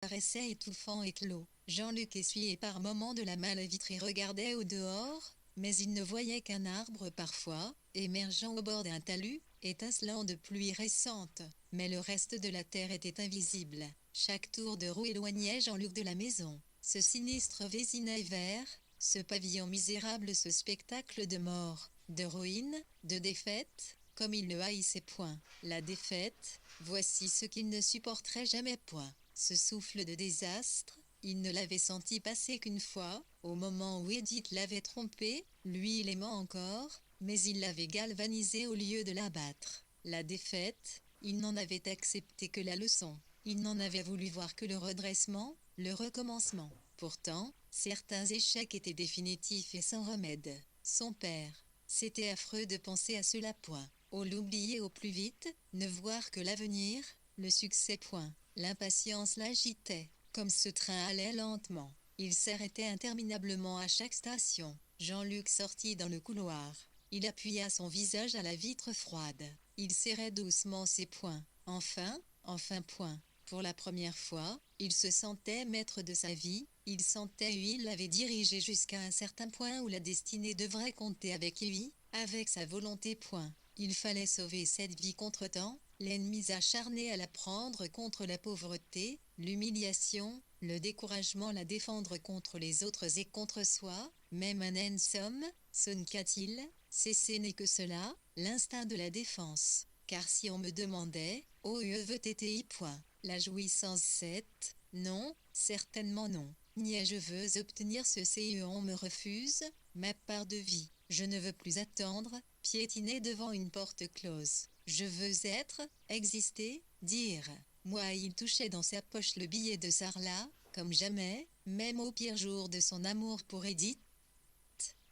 paraissait étouffant et clos. Jean-Luc essuyait par moments de la malle vitrée regardait au dehors, mais il ne voyait qu'un arbre parfois, émergeant au bord d'un talus, étincelant de pluie récente. Mais le reste de la terre était invisible. Chaque tour de roue éloignait Jean-Luc de la maison. Ce sinistre Vésinet vert, ce pavillon misérable, ce spectacle de mort, de ruine, de défaite, comme il le haïssait point. La défaite, voici ce qu'il ne supporterait jamais point. Ce souffle de désastre, il ne l'avait senti passer qu'une fois, au moment où Edith l'avait trompé, lui l'aimant encore, mais il l'avait galvanisé au lieu de l'abattre. La défaite, il n'en avait accepté que la leçon. Il n'en avait voulu voir que le redressement, le recommencement. Pourtant, certains échecs étaient définitifs et sans remède. Son père, c'était affreux de penser à cela point. Oh, l'oublier au plus vite, ne voir que l'avenir, le succès point. L'impatience l'agitait. Comme ce train allait lentement, il s'arrêtait interminablement à chaque station. Jean-Luc sortit dans le couloir. Il appuya son visage à la vitre froide. Il serrait doucement ses poings. Enfin point. Pour la première fois, il se sentait maître de sa vie. Il sentait où il l'avait dirigé jusqu'à un certain point où la destinée devrait compter avec lui, avec sa volonté point. Il fallait sauver cette vie contre-temps, l'ennemi acharné à la prendre contre la pauvreté, l'humiliation, le découragement, la défendre contre les autres et contre soi, même un en somme, son qu'a-t-il, ce n'est que cela, l'instinct de la défense. Car si on me demandait, oh veux-tu point, la jouissance c'est, non, certainement non. Ni je veux obtenir ce on me refuse, ma part de vie. Je ne veux plus attendre, piétiner devant une porte close. Je veux être, exister, dire. Moi, il touchait dans sa poche le billet de Sarlat, comme jamais, même au pire jour de son amour pour Edith.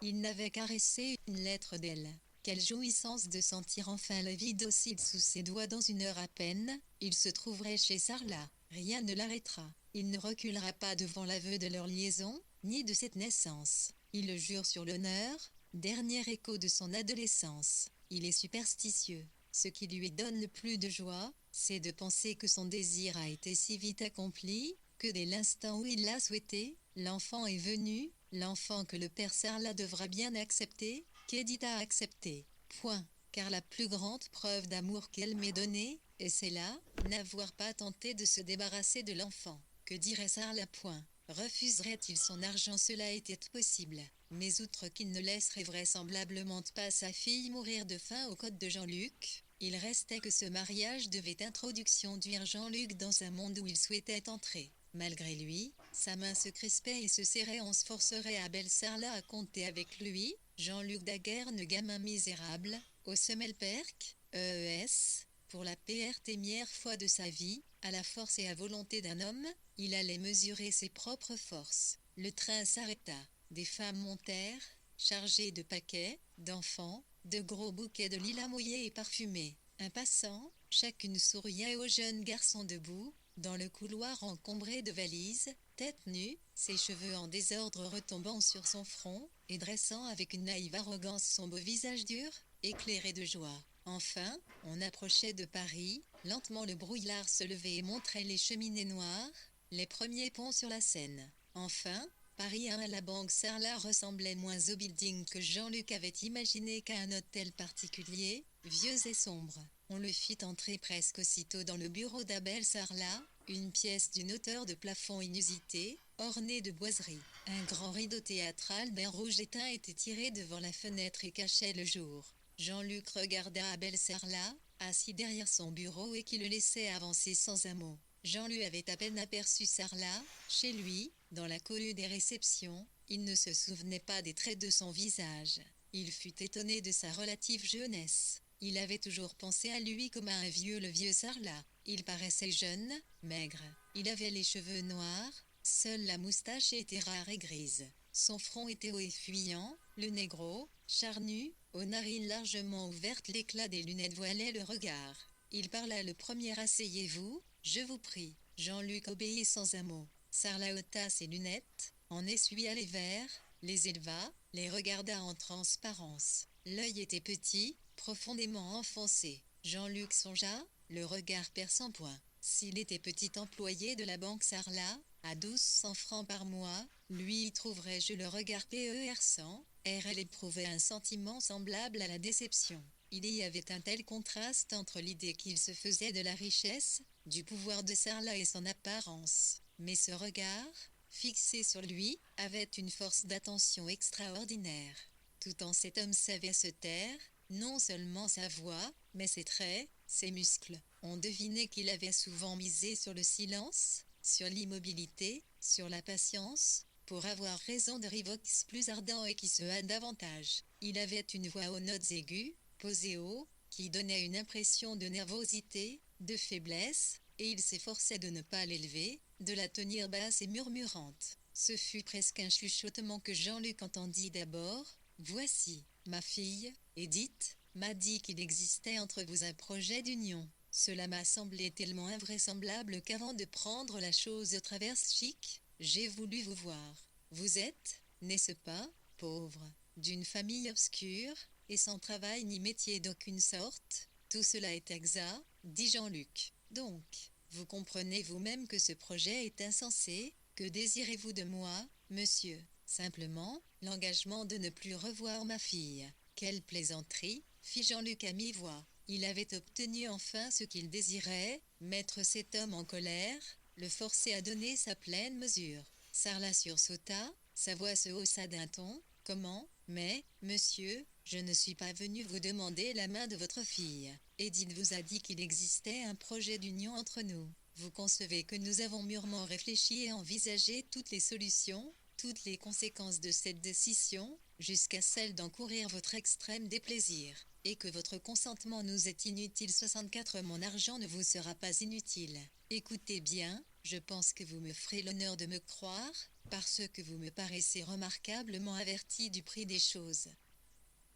Il n'avait caressé une lettre d'elle. Quelle jouissance de sentir enfin le vide docile sous ses doigts dans une heure à peine. Il se trouverait chez Sarlat. Rien ne l'arrêtera. Il ne reculera pas devant l'aveu de leur liaison, ni de cette naissance. Il le jure sur l'honneur, dernier écho de son adolescence. Il est superstitieux. Ce qui lui donne le plus de joie, c'est de penser que son désir a été si vite accompli, que dès l'instant où il l'a souhaité, l'enfant est venu, l'enfant que le père Sarlat devra bien accepter, qu'Edith a accepté. Point. Car la plus grande preuve d'amour qu'elle m'ait donnée, et c'est là, n'avoir pas tenté de se débarrasser de l'enfant. Que dirait Sarlat point? Refuserait-il son argent? Cela était possible. Mais outre qu'il ne laisserait vraisemblablement pas sa fille mourir de faim aux côtes de Jean-Luc, il restait que ce mariage devait introduire Jean-Luc dans un monde où il souhaitait entrer. Malgré lui, sa main se crispait et se serrait. On se forcerait à Belle Sarlat à compter avec lui. Jean-Luc Daguerre, gamin misérable, au Semmelperk, EES, pour la première fois de sa vie, à la force et à volonté d'un homme, il allait mesurer ses propres forces. Le train s'arrêta. Des femmes montèrent, chargées de paquets, d'enfants, de gros bouquets de lilas mouillés et parfumés. Un passant, chacune souriait au jeune garçon debout, dans le couloir encombré de valises, tête nue, ses cheveux en désordre retombant sur son front, et dressant avec une naïve arrogance son beau visage dur, éclairé de joie. Enfin, on approchait de Paris, lentement le brouillard se levait et montrait les cheminées noires, les premiers ponts sur la Seine. Enfin, Paris 1 à la banque Sarlat ressemblait moins au building que Jean-Luc avait imaginé qu'à un hôtel particulier, vieux et sombre. On le fit entrer presque aussitôt dans le bureau d'Abel Sarlat, une pièce d'une hauteur de plafond inusitée, ornée de boiseries. Un grand rideau théâtral d'un rouge éteint était tiré devant la fenêtre et cachait le jour. Jean-Luc regarda Abel Sarlat, assis derrière son bureau et qui le laissait avancer sans un mot. Jean lui avait à peine aperçu Sarlat, chez lui, dans la cohue des réceptions, il ne se souvenait pas des traits de son visage. Il fut étonné de sa relative jeunesse. Il avait toujours pensé à lui comme à un vieux, le vieux Sarlat. Il paraissait jeune, maigre. Il avait les cheveux noirs, seule la moustache était rare et grise. Son front était haut et fuyant, le nez gros, charnu, aux narines largement ouvertes, l'éclat des lunettes voilait le regard. Il parla le premier. Asseyez-vous, je vous prie. Jean-Luc obéit sans un mot. Sarlat ôta ses lunettes, en essuya les verres, les éleva, les regarda en transparence. L'œil était petit, profondément enfoncé. Jean-Luc songea, le regard perçant point. S'il était petit employé de la banque Sarlat, à 1200 francs par mois, lui y trouverais-je le regard perçant, elle éprouvait un sentiment semblable à la déception. Il y avait un tel contraste entre l'idée qu'il se faisait de la richesse, du pouvoir de Sarlat et son apparence. Mais ce regard, fixé sur lui, avait une force d'attention extraordinaire. Tout en cet homme savait se taire, non seulement sa voix, mais ses traits, ses muscles. On devinait qu'il avait souvent misé sur le silence, sur l'immobilité, sur la patience, pour avoir raison de rivox plus ardent et qui se hâte davantage. Il avait une voix aux notes aiguës, posée haut, qui donnait une impression de nervosité, de faiblesse, et il s'efforçait de ne pas l'élever, de la tenir basse et murmurante. Ce fut presque un chuchotement que Jean-Luc entendit d'abord. « Voici, ma fille, Edith, m'a dit qu'il existait entre vous un projet d'union. Cela m'a semblé tellement invraisemblable qu'avant de prendre la chose au travers chic, j'ai voulu vous voir. Vous êtes, n'est-ce pas, pauvre, d'une famille obscure, et sans travail ni métier d'aucune sorte? Tout cela est exact, dit Jean-Luc. Donc, vous comprenez vous-même que ce projet est insensé. Que désirez-vous de moi, monsieur? Simplement, l'engagement de ne plus revoir ma fille. Quelle plaisanterie, fit Jean-Luc à mi-voix. Il avait obtenu enfin ce qu'il désirait, mettre cet homme en colère, le forcer à donner sa pleine mesure. Sarlat sursauta, sa voix se haussa d'un ton. Comment? Mais, monsieur, je ne suis pas venu vous demander la main de votre fille. Edith vous a dit qu'il existait un projet d'union entre nous. Vous concevez que nous avons mûrement réfléchi et envisagé toutes les solutions, toutes les conséquences de cette décision, jusqu'à celle d'encourir votre extrême déplaisir, et que votre consentement nous est inutile. 64 Mon argent ne vous sera pas inutile. Écoutez bien, je pense que vous me ferez l'honneur de me croire, parce que vous me paraissez remarquablement averti du prix des choses.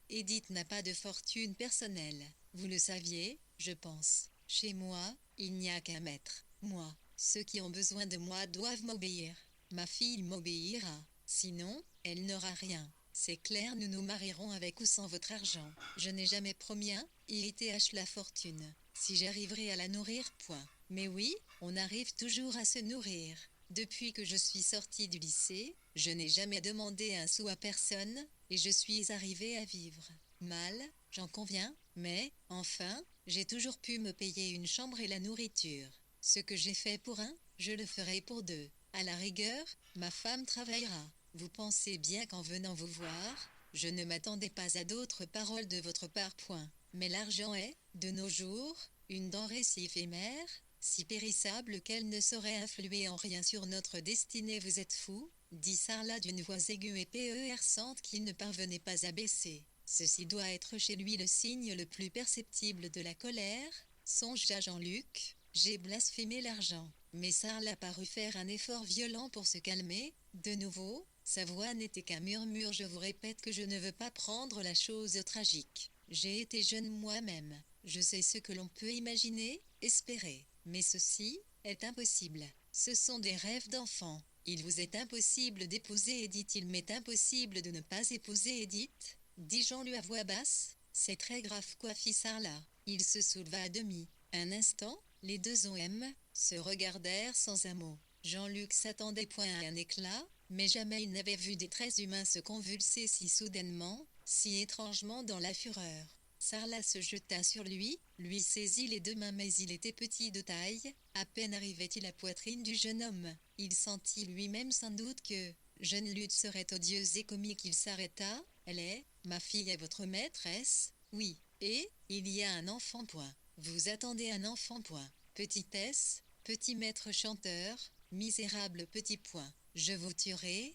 Edith n'a pas de fortune personnelle, vous le saviez, je pense. Chez moi, il n'y a qu'un maître, moi. Ceux qui ont besoin de moi doivent m'obéir. Ma fille m'obéira, sinon, elle n'aura rien. C'est clair, nous nous marierons avec ou sans votre argent. Je n'ai jamais promis un, IETH la fortune. Si j'arriverai à la nourrir, point. Mais oui, on arrive toujours à se nourrir. Depuis que je suis sortie du lycée, je n'ai jamais demandé un sou à personne, et je suis arrivée à vivre. Mal, j'en conviens, mais, enfin, j'ai toujours pu me payer une chambre et la nourriture. Ce que j'ai fait pour un, je le ferai pour deux. À la rigueur, ma femme travaillera. Vous pensez bien qu'en venant vous voir, je ne m'attendais pas à d'autres paroles de votre part, point. Mais l'argent est, de nos jours, une denrée si éphémère, si périssable qu'elle ne saurait influer en rien sur notre destinée. Vous êtes fou, dit Sarlat d'une voix aiguë et perçante qu'il ne parvenait pas à baisser. Ceci doit être chez lui le signe le plus perceptible de la colère, songea Jean-Luc. J'ai blasphémé l'argent. Mais Sarlat parut faire un effort violent pour se calmer. De nouveau, sa voix n'était qu'un murmure. Je vous répète que je ne veux pas prendre la chose tragique. J'ai été jeune moi-même. Je sais ce que l'on peut imaginer, espérer. Mais ceci est impossible. Ce sont des rêves d'enfant. Il vous est impossible d'épouser Edith. Il m'est impossible de ne pas épouser Edith, dit Jean-Luc à voix basse. C'est très grave quoi, fit Sarlat. Il se souleva à demi. Un instant, les deux hommes se regardèrent sans un mot. Jean-Luc s'attendait point à un éclat, mais jamais il n'avait vu des traits humains se convulser si soudainement, si étrangement dans la fureur. Sarlat se jeta sur lui, lui saisit les deux mains, mais il était petit de taille, à peine arrivait-il à la poitrine du jeune homme. Il sentit lui-même sans doute que, jeune lutte serait odieuse et comique. Il s'arrêta. Elle est, ma fille est votre maîtresse? Oui. Et, il y a un enfant, point. Vous attendez un enfant, point. Petitesse, petit maître chanteur, misérable petit point. Je vous tuerai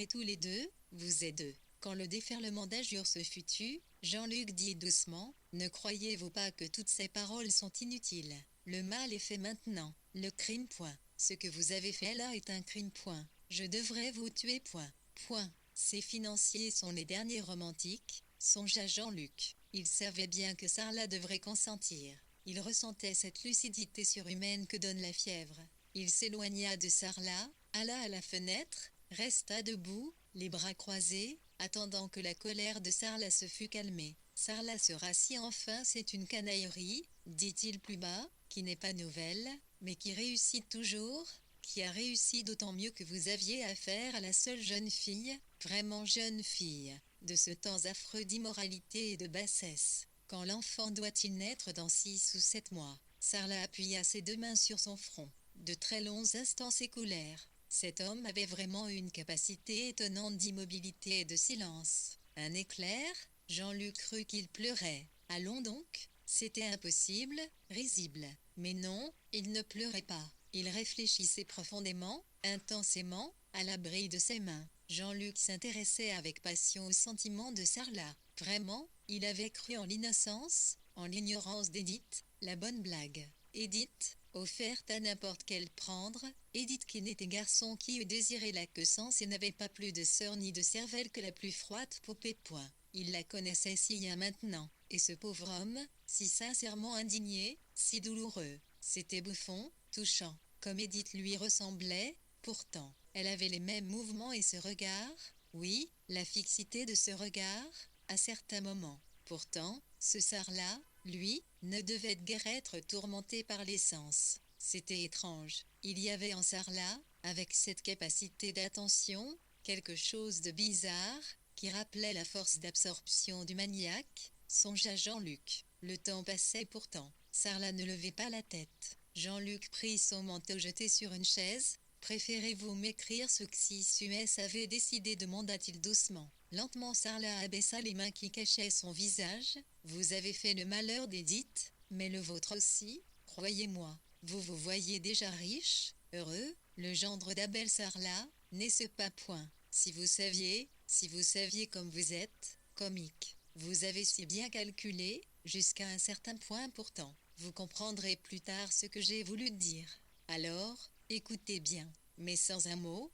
tous les deux, vous êtes deux. Quand le déferlement d'injures se fut tu, Jean-Luc dit doucement, ne croyez-vous pas que toutes ces paroles sont inutiles? Le mal est fait maintenant, le crime, point. Ce que vous avez fait là est un crime, point. Je devrais vous tuer, point. Point. Ces financiers sont les derniers romantiques, songea Jean-Luc. Il savait bien que Sarlat devrait consentir. Il ressentait cette lucidité surhumaine que donne la fièvre. Il s'éloigna de Sarlat, alla à la fenêtre, resta debout, les bras croisés, attendant que la colère de Sarlat se fût calmée. Sarlat se rassit enfin. C'est une canaillerie, dit-il plus bas, qui n'est pas nouvelle, mais qui réussit toujours, qui a réussi d'autant mieux que vous aviez affaire à la seule jeune fille, vraiment jeune fille, de ce temps affreux d'immoralité et de bassesse. Quand l'enfant doit-il naître dans 6 ou 7 mois? Sarla appuya ses 2 mains sur son front. De très longs instants s'écoulèrent. Cet homme avait vraiment une capacité étonnante d'immobilité et de silence. Un éclair, Jean-Luc crut qu'il pleurait. Allons donc, c'était impossible, risible. Mais non, il ne pleurait pas. Il réfléchissait profondément, intensément, à l'abri de ses mains. Jean-Luc s'intéressait avec passion aux sentiments de Sarla. Vraiment, il avait cru en l'innocence, en l'ignorance d'Edith, la bonne blague. Edith, offerte à n'importe quel prendre, Edith qui n'était garçon qui eût désiré la queue sans et n'avait pas plus de sœur ni de cervelle que la plus froide poupée point. Il la connaissait si bien maintenant, et ce pauvre homme, si sincèrement indigné, si douloureux. C'était bouffon, touchant, comme Edith lui ressemblait, pourtant, elle avait les mêmes mouvements et ce regard, oui, la fixité de ce regard, à certains moments. Pourtant, ce Sarla, lui, ne devait guère être tourmenté par les sens. C'était étrange. Il y avait en Sarla, avec cette capacité d'attention, quelque chose de bizarre, qui rappelait la force d'absorption du maniaque, songea Jean-Luc. Le temps passait pourtant. Sarla ne levait pas la tête. Jean-Luc prit son manteau jeté sur une chaise. Préférez-vous m'écrire ce que si Suez avait décidé, demanda-t-il doucement. Lentement Sarla abaissa les mains qui cachaient son visage. Vous avez fait le malheur d'Edith, mais le vôtre aussi, croyez-moi. Vous vous voyez déjà riche, heureux, le gendre d'Abel Sarla, n'est-ce pas point? Si vous saviez comme vous êtes, comique. Vous avez si bien calculé, jusqu'à un certain point pourtant. Vous comprendrez plus tard ce que j'ai voulu dire. Alors, écoutez bien, mais sans un mot,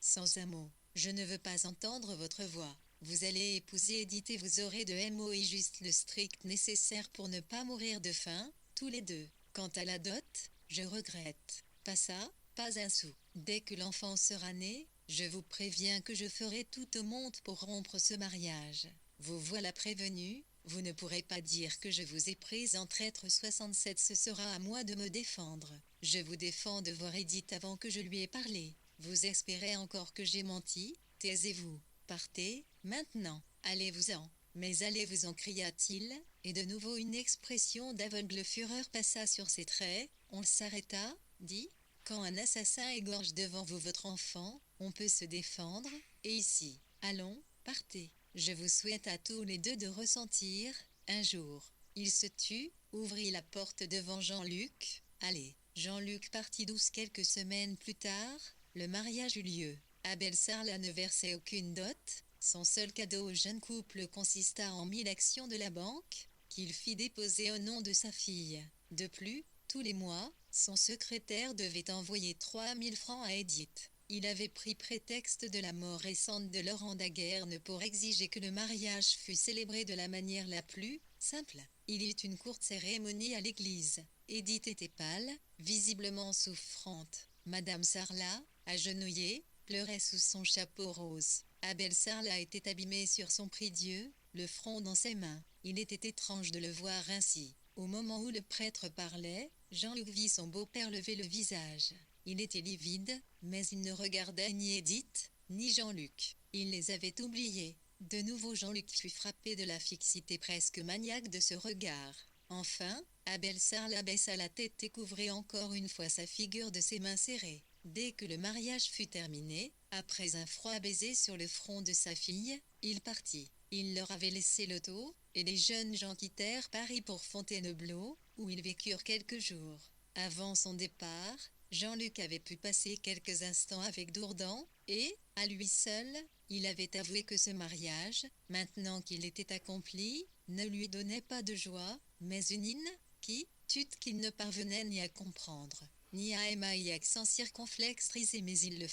sans un mot. Je ne veux pas entendre votre voix. Vous allez épouser Edith et vous aurez de MOI juste le strict nécessaire pour ne pas mourir de faim, tous les deux. Quant à la dot, je regrette. Pas ça, pas un sou. Dès que l'enfant sera né, je vous préviens que je ferai tout au monde pour rompre ce mariage. Vous voilà prévenu, vous ne pourrez pas dire que je vous ai prise en traître 67, ce sera à moi de me défendre. Je vous défends de voir Edith avant que je lui ai parlé. Vous espérez encore que j'ai menti? Taisez-vous. Partez, maintenant. Allez-vous-en. Mais allez-vous-en, cria-t-il, et de nouveau une expression d'aveugle fureur passa sur ses traits. On s'arrêta, dit. Quand un assassin égorge devant vous votre enfant, on peut se défendre, et ici. Allons, partez. Je vous souhaite à tous les deux de ressentir, un jour. Il se tut, ouvrit la porte devant Jean-Luc. Allez. Jean-Luc partit 12 quelques semaines plus tard. Le mariage eut lieu. Abel Sarla ne versait aucune dot. Son seul cadeau au jeune couple consista en 1000 actions de la banque, qu'il fit déposer au nom de sa fille. De plus, tous les mois, son secrétaire devait envoyer 3000 francs à Edith. Il avait pris prétexte de la mort récente de Laurent Daguerre pour exiger que le mariage fût célébré de la manière la plus simple. Il y eut une courte cérémonie à l'église. Edith était pâle, visiblement souffrante. Madame Sarla, agenouillée, pleurait sous son chapeau rose. Abel Sarla était abîmé sur son prie-dieu, le front dans ses mains. Il était étrange de le voir ainsi. Au moment où le prêtre parlait, Jean-Luc vit son beau-père lever le visage. Il était livide, mais il ne regardait ni Edith, ni Jean-Luc. Il les avait oubliés. De nouveau Jean-Luc fut frappé de la fixité presque maniaque de ce regard. Enfin, Abel Sarla baissa la tête et couvrit encore une fois sa figure de ses mains serrées. Dès que le mariage fut terminé, après un froid baiser sur le front de sa fille, il partit. Il leur avait laissé l'auto, et les jeunes gens quittèrent Paris pour Fontainebleau, où ils vécurent quelques jours. Avant son départ, Jean-Luc avait pu passer quelques instants avec Dourdan, et, à lui seul, il avait avoué que ce mariage, maintenant qu'il était accompli, ne lui donnait pas de joie, mais une inquiétude qu'il ne parvenait ni à comprendre, ni à émailler sans circonflexe risé. Mais il le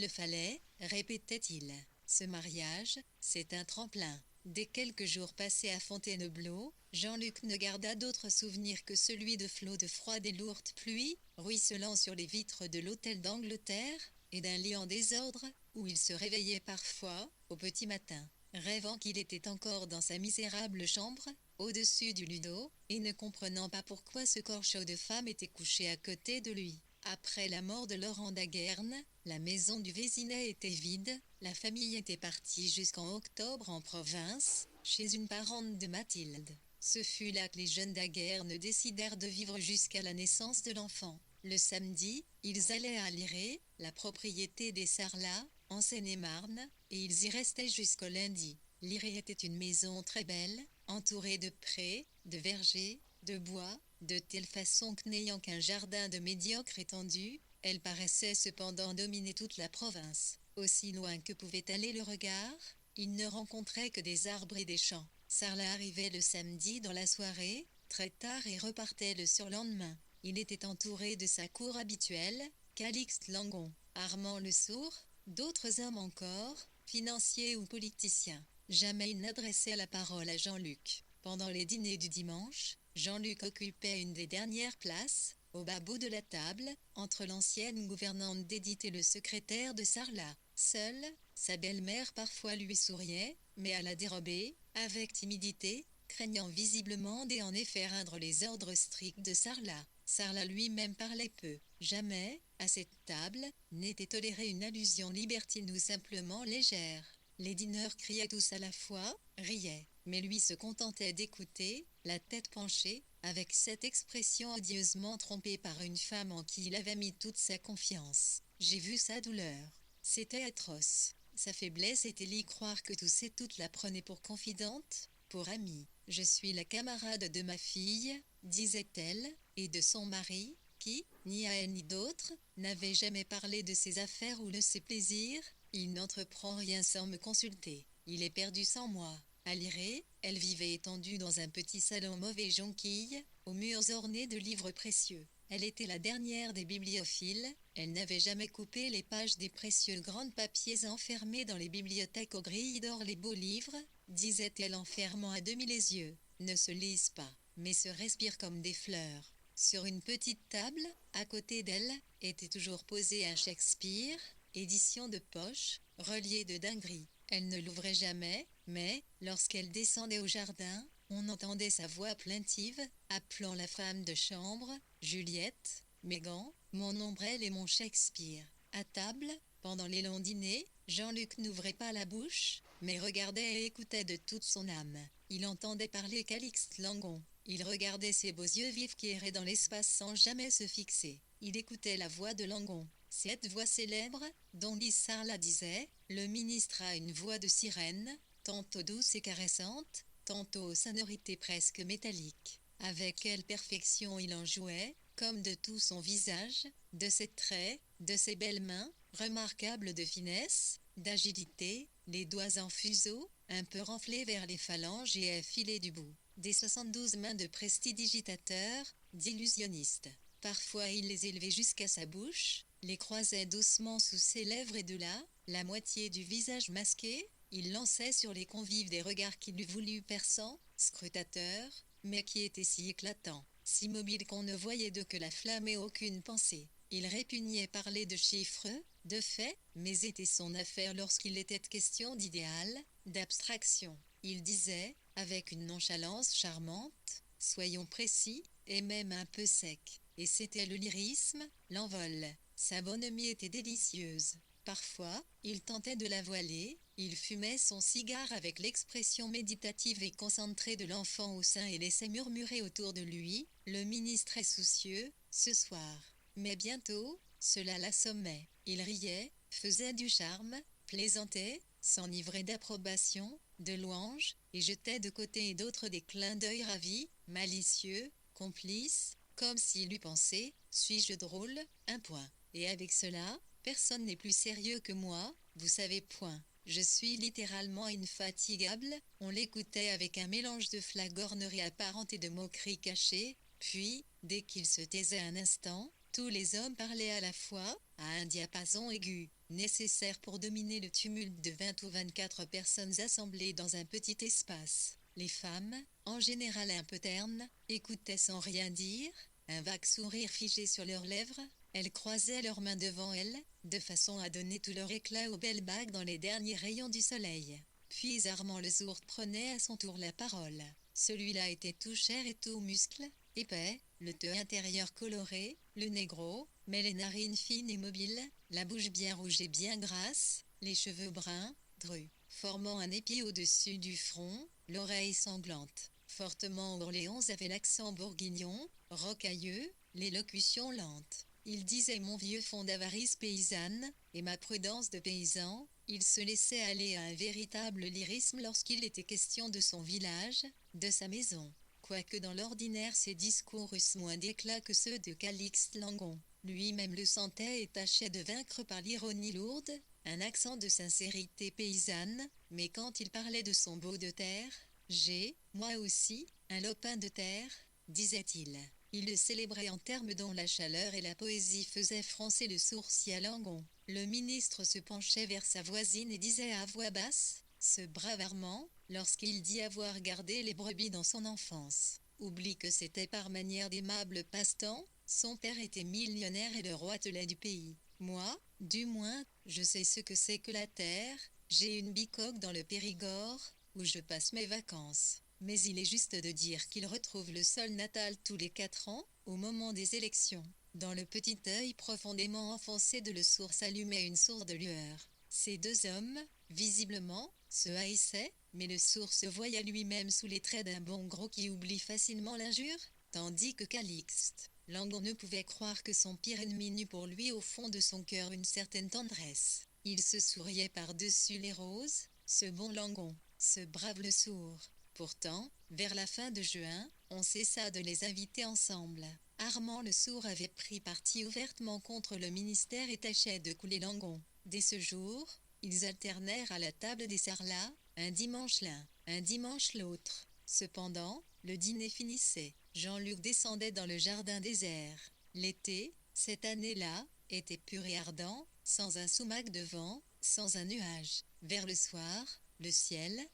fallait, répétait-il. Ce mariage, c'est un tremplin. Dès quelques jours passés à Fontainebleau, Jean-Luc ne garda d'autre souvenir que celui de flots de froide et lourde pluie, ruisselant sur les vitres de l'hôtel d'Angleterre, et d'un lit en désordre, où il se réveillait parfois, au petit matin. rêvant qu'il était encore dans sa misérable chambre, au-dessus du ludo, et ne comprenant pas pourquoi ce corps chaud de femme était couché à côté de lui. Après la mort de Laurent Daguerne, la maison du Vésinet était vide, la famille était partie jusqu'en octobre en province, chez une parente de Mathilde. Ce fut là que les jeunes Daguerne décidèrent de vivre jusqu'à la naissance de l'enfant. Le samedi, ils allaient à Liré, la propriété des Sarlat, en Seine-et-Marne, et ils y restaient jusqu'au lundi. Liré était une maison très belle, entourée de prés, de vergers, de bois, de telle façon que n'ayant qu'un jardin de médiocre étendue, elle paraissait cependant dominer toute la province. Aussi loin que pouvait aller le regard, il ne rencontrait que des arbres et des champs. Sarlat arrivait le samedi dans la soirée, très tard et repartait le surlendemain. Il était entouré de sa cour habituelle, Calixte Langon, Armand Le Sourd, d'autres hommes encore, financiers ou politiciens. Jamais il n'adressait la parole à Jean-Luc. Pendant les dîners du dimanche, Jean-Luc occupait une des dernières places, au bas bout de la table, entre l'ancienne gouvernante d'Édith et le secrétaire de Sarlat. Seule, sa belle-mère parfois lui souriait, mais à la dérobée, avec timidité, craignant visiblement d'en effreindre les ordres stricts de Sarlat. Sarlat lui-même parlait peu. Jamais, à cette table, n'était tolérée une allusion libertine ou simplement légère. Les dîneurs criaient tous à la fois, riaient, mais lui se contentait d'écouter, la tête penchée, avec cette expression odieusement trompée par une femme en qui il avait mis toute sa confiance. J'ai vu sa douleur. C'était atroce. Sa faiblesse était d'y croire que tous et toutes la prenaient pour confidente, pour amie. Je suis la camarade de ma fille, disait-elle, et de son mari, qui, ni à elle ni d'autre, n'avait jamais parlé de ses affaires ou de ses plaisirs. Il n'entreprend rien sans me consulter. Il est perdu sans moi. À Liré, elle vivait étendue dans un petit salon mauvais jonquille, aux murs ornés de livres précieux. Elle était la dernière des bibliophiles, elle n'avait jamais coupé les pages des précieux grands papiers enfermés dans les bibliothèques aux grilles d'or. Les beaux livres, disait-elle en fermant à demi les yeux, ne se lisent pas, mais se respirent comme des fleurs. Sur une petite table, à côté d'elle, était toujours posé un Shakespeare, édition de poche, relié de dinguerie. Elle ne l'ouvrait jamais, mais, lorsqu'elle descendait au jardin, on entendait sa voix plaintive, appelant la femme de chambre, Juliette, mes gants, mon ombrelle et mon Shakespeare. À table, pendant les longs dîners, Jean-Luc n'ouvrait pas la bouche, mais regardait et écoutait de toute son âme. Il entendait parler Calixte Langon. Il regardait ses beaux yeux vifs qui erraient dans l'espace sans jamais se fixer. Il écoutait la voix de Langon. Cette voix célèbre, dont Lise Sarlat disait, le ministre a une voix de sirène, tantôt douce et caressante, tantôt aux sonorités presque métalliques. Avec quelle perfection il en jouait, comme de tout son visage, de ses traits, de ses belles mains, remarquables de finesse, d'agilité, les doigts en fuseau, un peu renflés vers les phalanges et affilés du bout. Des 72 mains de prestidigitateurs, d'illusionnistes. Parfois il les élevait jusqu'à sa bouche, les croisait doucement sous ses lèvres et de là, la moitié du visage masqué, il lançait sur les convives des regards qu'il eût voulu perçants, scrutateurs, mais qui étaient si éclatants, si mobiles qu'on ne voyait d'eux que la flamme et aucune pensée. Il répugnait parler de chiffres, de faits, mais était son affaire lorsqu'il était question d'idéal, d'abstraction. Il disait, avec une nonchalance charmante, soyons précis, et même un peu sec. Et c'était le lyrisme, l'envol. Sa bonhomie était délicieuse. Parfois, il tentait de la voiler, il fumait son cigare avec l'expression méditative et concentrée de l'enfant au sein et laissait murmurer autour de lui, le ministre est soucieux, ce soir. Mais bientôt, cela l'assommait. Il riait, faisait du charme, plaisantait, s'enivrait d'approbation, de louanges, et jetait de côté et d'autre des clins d'œil ravis, malicieux, complices, comme s'il eût pensé, suis-je drôle, un point. Et avec cela, personne n'est plus sérieux que moi, vous savez point. Je suis littéralement infatigable. On l'écoutait avec un mélange de flagornerie apparente et de moquerie cachée, puis, dès qu'il se taisait un instant, tous les hommes parlaient à la fois, à un diapason aigu, nécessaire pour dominer le tumulte de 20 ou 24 personnes assemblées dans un petit espace. Les femmes, en général un peu ternes, écoutaient sans rien dire, un vague sourire figé sur leurs lèvres. Elles croisaient leurs mains devant elles, de façon à donner tout leur éclat aux belles bagues dans les derniers rayons du soleil. Puis Armand le sourd prenait à son tour la parole. Celui-là était tout chair et tout muscle, épais, le teint intérieur coloré, le nez gros, mais les narines fines et mobiles, la bouche bien rouge et bien grasse, les cheveux bruns, drus, formant un épi au-dessus du front, l'oreille sanglante. Fortement Orléans avait l'accent bourguignon, rocailleux, l'élocution lente. Il disait mon vieux fond d'avarice paysanne, et ma prudence de paysan. Il se laissait aller à un véritable lyrisme lorsqu'il était question de son village, de sa maison. Quoique dans l'ordinaire ses discours eussent moins d'éclat que ceux de Calixte Langon. Lui-même le sentait et tâchait de vaincre par l'ironie lourde, un accent de sincérité paysanne, mais quand il parlait de son beau de terre, j'ai, moi aussi, un lopin de terre, disait-il. Il le célébrait en termes dont la chaleur et la poésie faisaient froncer le sourcil à Langon. Le ministre se penchait vers sa voisine et disait à voix basse, ce brave Armand, lorsqu'il dit avoir gardé les brebis dans son enfance, oublie que c'était par manière d'aimable passe-temps, son père était millionnaire et le roi telet du pays. Moi, du moins, je sais ce que c'est que la terre, j'ai une bicoque dans le Périgord, où je passe mes vacances. Mais il est juste de dire qu'il retrouve le sol natal tous les 4 ans, au moment des élections. Dans le petit œil profondément enfoncé de le sourd s'allumait une sourde lueur. Ces deux hommes, visiblement, se haïssaient, mais le sourd se voyait lui-même sous les traits d'un bon gros qui oublie facilement l'injure, tandis que Calixte Langon ne pouvait croire que son pire ennemi n'eût pour lui au fond de son cœur une certaine tendresse. Il se souriait par-dessus les roses, ce bon Langon, ce brave le sourd. Pourtant, vers la fin de juin, on cessa de les inviter ensemble. Armand le sourd avait pris parti ouvertement contre le ministère et tâchait de couler Langon. Dès ce jour, ils alternèrent à la table des Sarlat, un dimanche l'un, un dimanche l'autre. Cependant, le dîner finissait. Jean-Luc descendait dans le jardin désert. L'été, cette année-là, était pur et ardent, sans un soumac de vent, sans un nuage. Vers le soir, le ciel,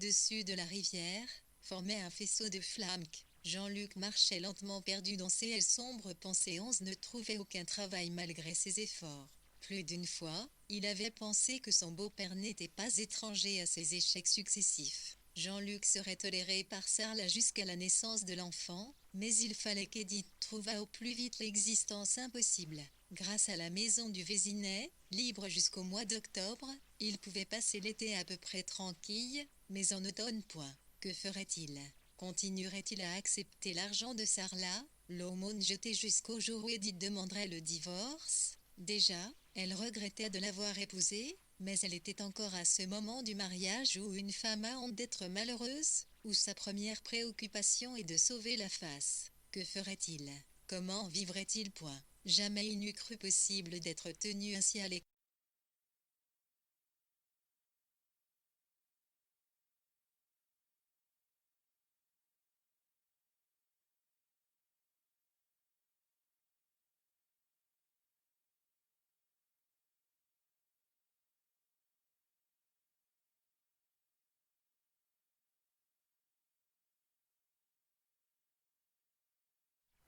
dessus de la rivière, formait un faisceau de flammes. Jean-Luc marchait lentement perdu dans ses sombres pensées. Onze ne trouvait aucun travail malgré ses efforts. Plus d'une fois, il avait pensé que son beau-père n'était pas étranger à ses échecs successifs. Jean-Luc serait toléré par Sarlat jusqu'à la naissance de l'enfant, mais il fallait qu'Édith trouvât au plus vite l'existence impossible. Grâce à la maison du Vésinet, libre jusqu'au mois d'octobre, il pouvait passer l'été à peu près tranquille, mais en automne point. Que ferait-il? Continuerait-il à accepter l'argent de Sarlat, l'aumône jetée jusqu'au jour où Édith demanderait le divorce? Déjà, elle regrettait de l'avoir épousé, mais elle était encore à ce moment du mariage où une femme a honte d'être malheureuse, où sa première préoccupation est de sauver la face. Que ferait-il? Comment vivrait-il point? Jamais il n'eût cru possible d'être tenu ainsi à l'écart.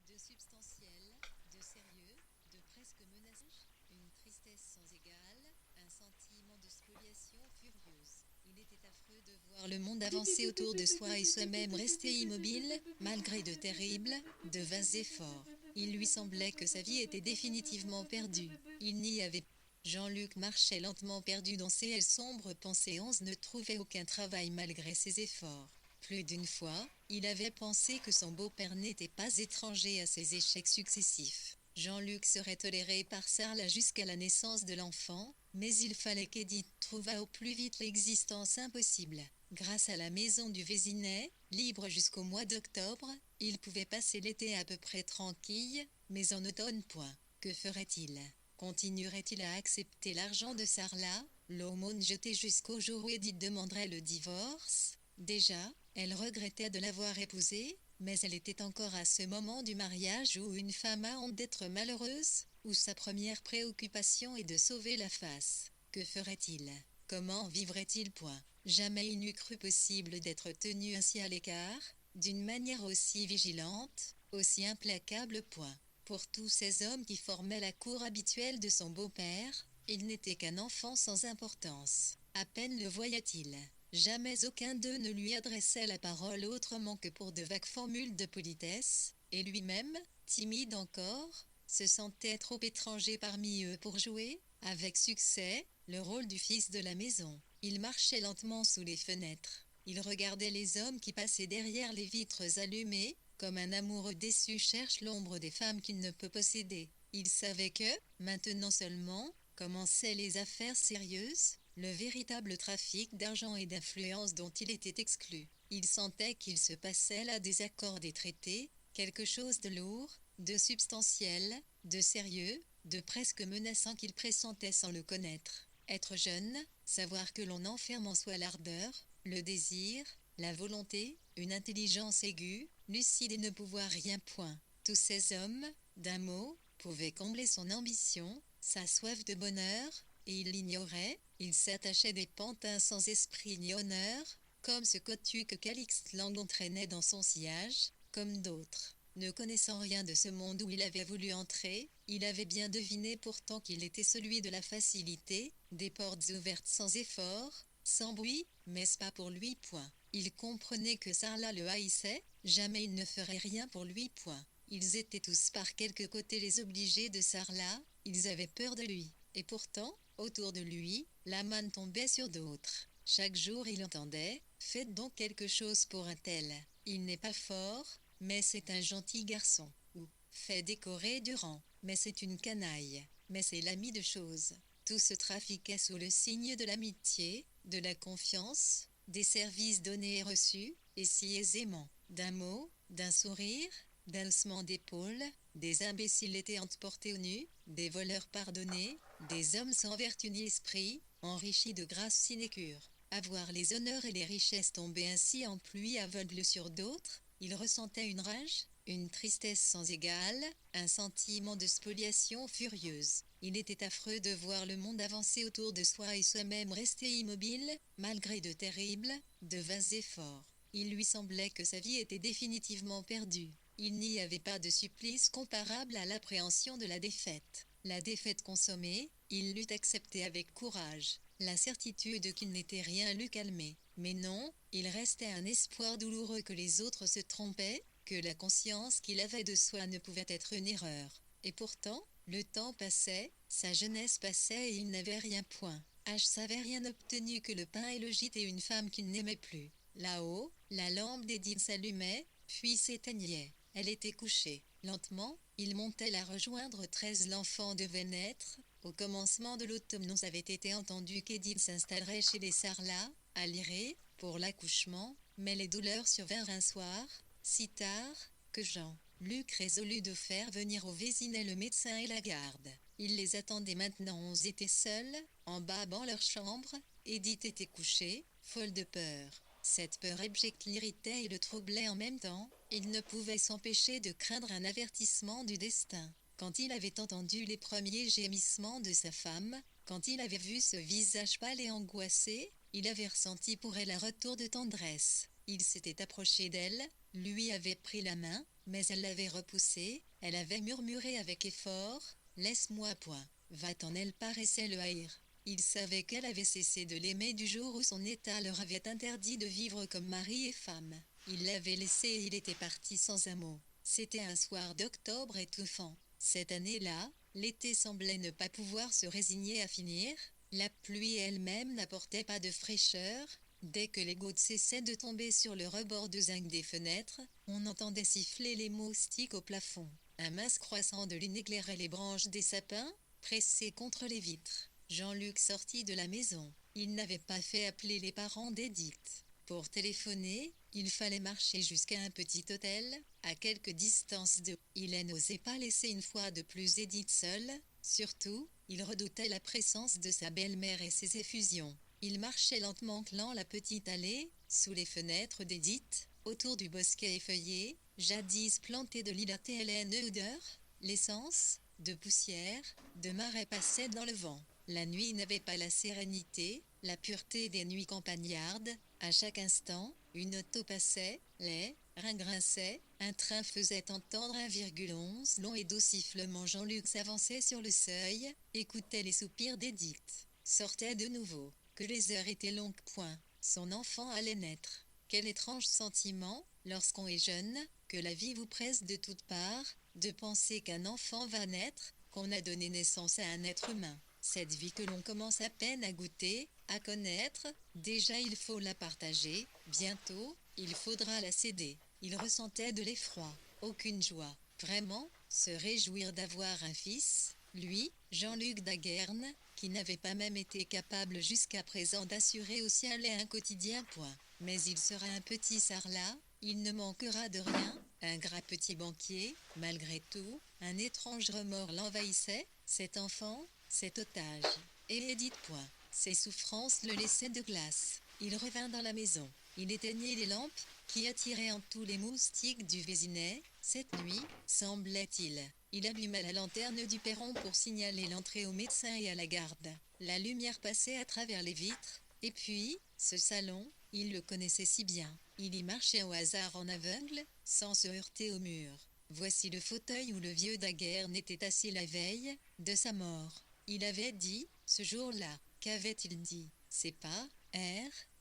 De substantiel, de sérieux, de presque menaçant, une tristesse sans égale, un sentiment de spoliation furieuse. Il était affreux de voir le monde avancer autour de soi et soi-même rester immobile, malgré de terribles, de vains efforts. Il lui semblait que sa vie était définitivement perdue. Il n'y avait Jean-Luc marchait lentement perdu dans ses sombres pensées. Onze ne trouvait aucun travail malgré ses efforts. Plus d'une fois, il avait pensé que son beau-père n'était pas étranger à ses échecs successifs. Jean-Luc serait toléré par Sarlat jusqu'à la naissance de l'enfant, mais il fallait qu'Édith trouvât au plus vite l'existence impossible. Grâce à la maison du Vésinet, libre jusqu'au mois d'octobre, il pouvait passer l'été à peu près tranquille, mais en automne point. Que ferait-il? Continuerait-il à accepter l'argent de Sarlat, l'aumône jetée jusqu'au jour où Édith demanderait le divorce? Déjà, elle regrettait de l'avoir épousé, mais elle était encore à ce moment du mariage où une femme a honte d'être malheureuse, où sa première préoccupation est de sauver la face. Que ferait-il? Comment vivrait-il point? Jamais il n'eût cru possible d'être tenu ainsi à l'écart, d'une manière aussi vigilante, aussi implacable point. Pour tous ces hommes qui formaient la cour habituelle de son beau-père, il n'était qu'un enfant sans importance. À peine le voyait-il. Jamais aucun d'eux ne lui adressait la parole autrement que pour de vagues formules de politesse, et lui-même, timide encore, se sentait trop étranger parmi eux pour jouer, avec succès, le rôle du fils de la maison. Il marchait lentement sous les fenêtres. Il regardait les hommes qui passaient derrière les vitres allumées, comme un amoureux déçu cherche l'ombre des femmes qu'il ne peut posséder. Il savait que, maintenant seulement, commençaient les affaires sérieuses, le véritable trafic d'argent et d'influence dont il était exclu. Il sentait qu'il se passait là des accords des traités, quelque chose de lourd, de substantiel, de sérieux, de presque menaçant qu'il pressentait sans le connaître. Être jeune, savoir que l'on enferme en soi l'ardeur, le désir, la volonté, une intelligence aiguë, lucide et ne pouvoir rien point. Tous ces hommes, d'un mot, pouvaient combler son ambition, sa soif de bonheur, et il l'ignorait, il s'attachait des pantins sans esprit ni honneur, comme ce cotu que Calixte Lang entraînait dans son sillage, comme d'autres. Ne connaissant rien de ce monde où il avait voulu entrer, il avait bien deviné pourtant qu'il était celui de la facilité, des portes ouvertes sans effort, sans bruit, mais pas pour lui point. Il comprenait que Sarlat le haïssait, jamais il ne ferait rien pour lui point. Ils étaient tous par quelque côté les obligés de Sarlat, ils avaient peur de lui. Et pourtant, autour de lui, la manne tombait sur d'autres. Chaque jour il entendait « Faites donc quelque chose pour un tel. Il n'est pas fort, mais c'est un gentil garçon. » Ou « Fait décorer du rang, mais c'est une canaille. Mais c'est l'ami de chose. » Tout se trafiquait sous le signe de l'amitié, de la confiance, des services donnés et reçus, et si aisément. D'un mot, d'un sourire, d'un haussement d'épaule, des imbéciles étaient emportés au nu, des voleurs pardonnés, des hommes sans vertu ni esprit, enrichis de grâce sinécure. À voir les honneurs et les richesses tomber ainsi en pluie aveugle sur d'autres, il ressentait une rage, une tristesse sans égale, un sentiment de spoliation furieuse. Il était affreux de voir le monde avancer autour de soi et soi-même rester immobile, malgré de terribles, de vains efforts. Il lui semblait que sa vie était définitivement perdue. Il n'y avait pas de supplice comparable à l'appréhension de la défaite. La défaite consommée, il l'eût acceptée avec courage. La certitude qu'il n'était rien l'eût calmé. Mais non, il restait un espoir douloureux que les autres se trompaient, que la conscience qu'il avait de soi ne pouvait être une erreur. Et pourtant, le temps passait, sa jeunesse passait et il n'avait rien point. H n'avait rien obtenu que le pain et le gîte et une femme qu'il n'aimait plus. Là-haut, la lampe d'Edith s'allumait, puis s'éteignait. Elle était couchée. Lentement, il montait la rejoindre. 13 l'enfant devait naître. Au commencement de l'automne, on avait été entendu qu'Edith s'installerait chez les Sarlat, à Liré, pour l'accouchement, mais les douleurs survinrent un soir, si tard, que Jean-Luc résolut de faire venir au Vésinet le médecin et la garde. Il les attendait maintenant, ils étaient seuls, en bas dans leur chambre. Edith était couchée, folle de peur. Cette peur abjecte l'irritait et le troublait en même temps. Il ne pouvait s'empêcher de craindre un avertissement du destin. Quand il avait entendu les premiers gémissements de sa femme, quand il avait vu ce visage pâle et angoissé, il avait ressenti pour elle un retour de tendresse. Il s'était approché d'elle, lui avait pris la main, mais elle l'avait repoussé. Elle avait murmuré avec effort « Laisse-moi point. » Va-t'en. Elle paraissait le haïr. Il savait qu'elle avait cessé de l'aimer du jour où son état leur avait interdit de vivre comme mari et femme. Il l'avait laissé et il était parti sans un mot. C'était un soir d'octobre étouffant. Cette année-là, l'été semblait ne pas pouvoir se résigner à finir. La pluie elle-même n'apportait pas de fraîcheur. Dès que les gouttes cessaient de tomber sur le rebord de zinc des fenêtres, on entendait siffler les moustiques au plafond. Un mince croissant de lune éclairait les branches des sapins, pressées contre les vitres. Jean-Luc sortit de la maison. Il n'avait pas fait appeler les parents d'Edith. Pour téléphoner, il fallait marcher jusqu'à un petit hôtel, à quelque distance de... Il n'osait pas laisser une fois de plus Edith seule. Surtout, il redoutait la présence de sa belle-mère et ses effusions. Il marchait lentement clant la petite allée, sous les fenêtres d'Edith, autour du bosquet effeuillé, jadis planté de lilas TLN odeur, l'essence, de poussière, de marais passait dans le vent. La nuit n'avait pas la sérénité, la pureté des nuits campagnardes. À chaque instant, une auto passait, les reins grinçaient, un train faisait entendre 1,11 long et doux sifflement. Jean-Luc s'avançait sur le seuil, écoutait les soupirs d'Edith. Sortait de nouveau. Que les heures étaient longues point. son enfant allait naître. Quel étrange sentiment, lorsqu'on est jeune, que la vie vous presse de toutes parts, de penser qu'un enfant va naître, qu'on a donné naissance à un être humain. Cette vie que l'on commence à peine à goûter, à connaître, déjà il faut la partager, bientôt, il faudra la céder. Il ressentait de l'effroi, aucune joie. Vraiment, se réjouir d'avoir un fils, lui, Jean-Luc Daguerre, qui n'avait pas même été capable jusqu'à présent d'assurer au ciel un quotidien point. Mais il sera un petit sarlat, il ne manquera de rien, un gras petit banquier, malgré tout, un étrange remords l'envahissait, cet enfant, cet otage. Et Edith point. Ses souffrances le laissaient de glace. Il revint dans la maison. Il éteignit les lampes, qui attiraient en tous les moustiques du Vésinet. Cette nuit, semblait-il, il alluma la lanterne du perron pour signaler l'entrée au médecin et à la garde. La lumière passait à travers les vitres, et puis, ce salon, il le connaissait si bien. Il y marchait au hasard en aveugle, sans se heurter au mur. Voici le fauteuil où le vieux Daguerre n'était assis la veille de sa mort. Il avait dit, ce jour-là, qu'avait-il dit? C'est pas,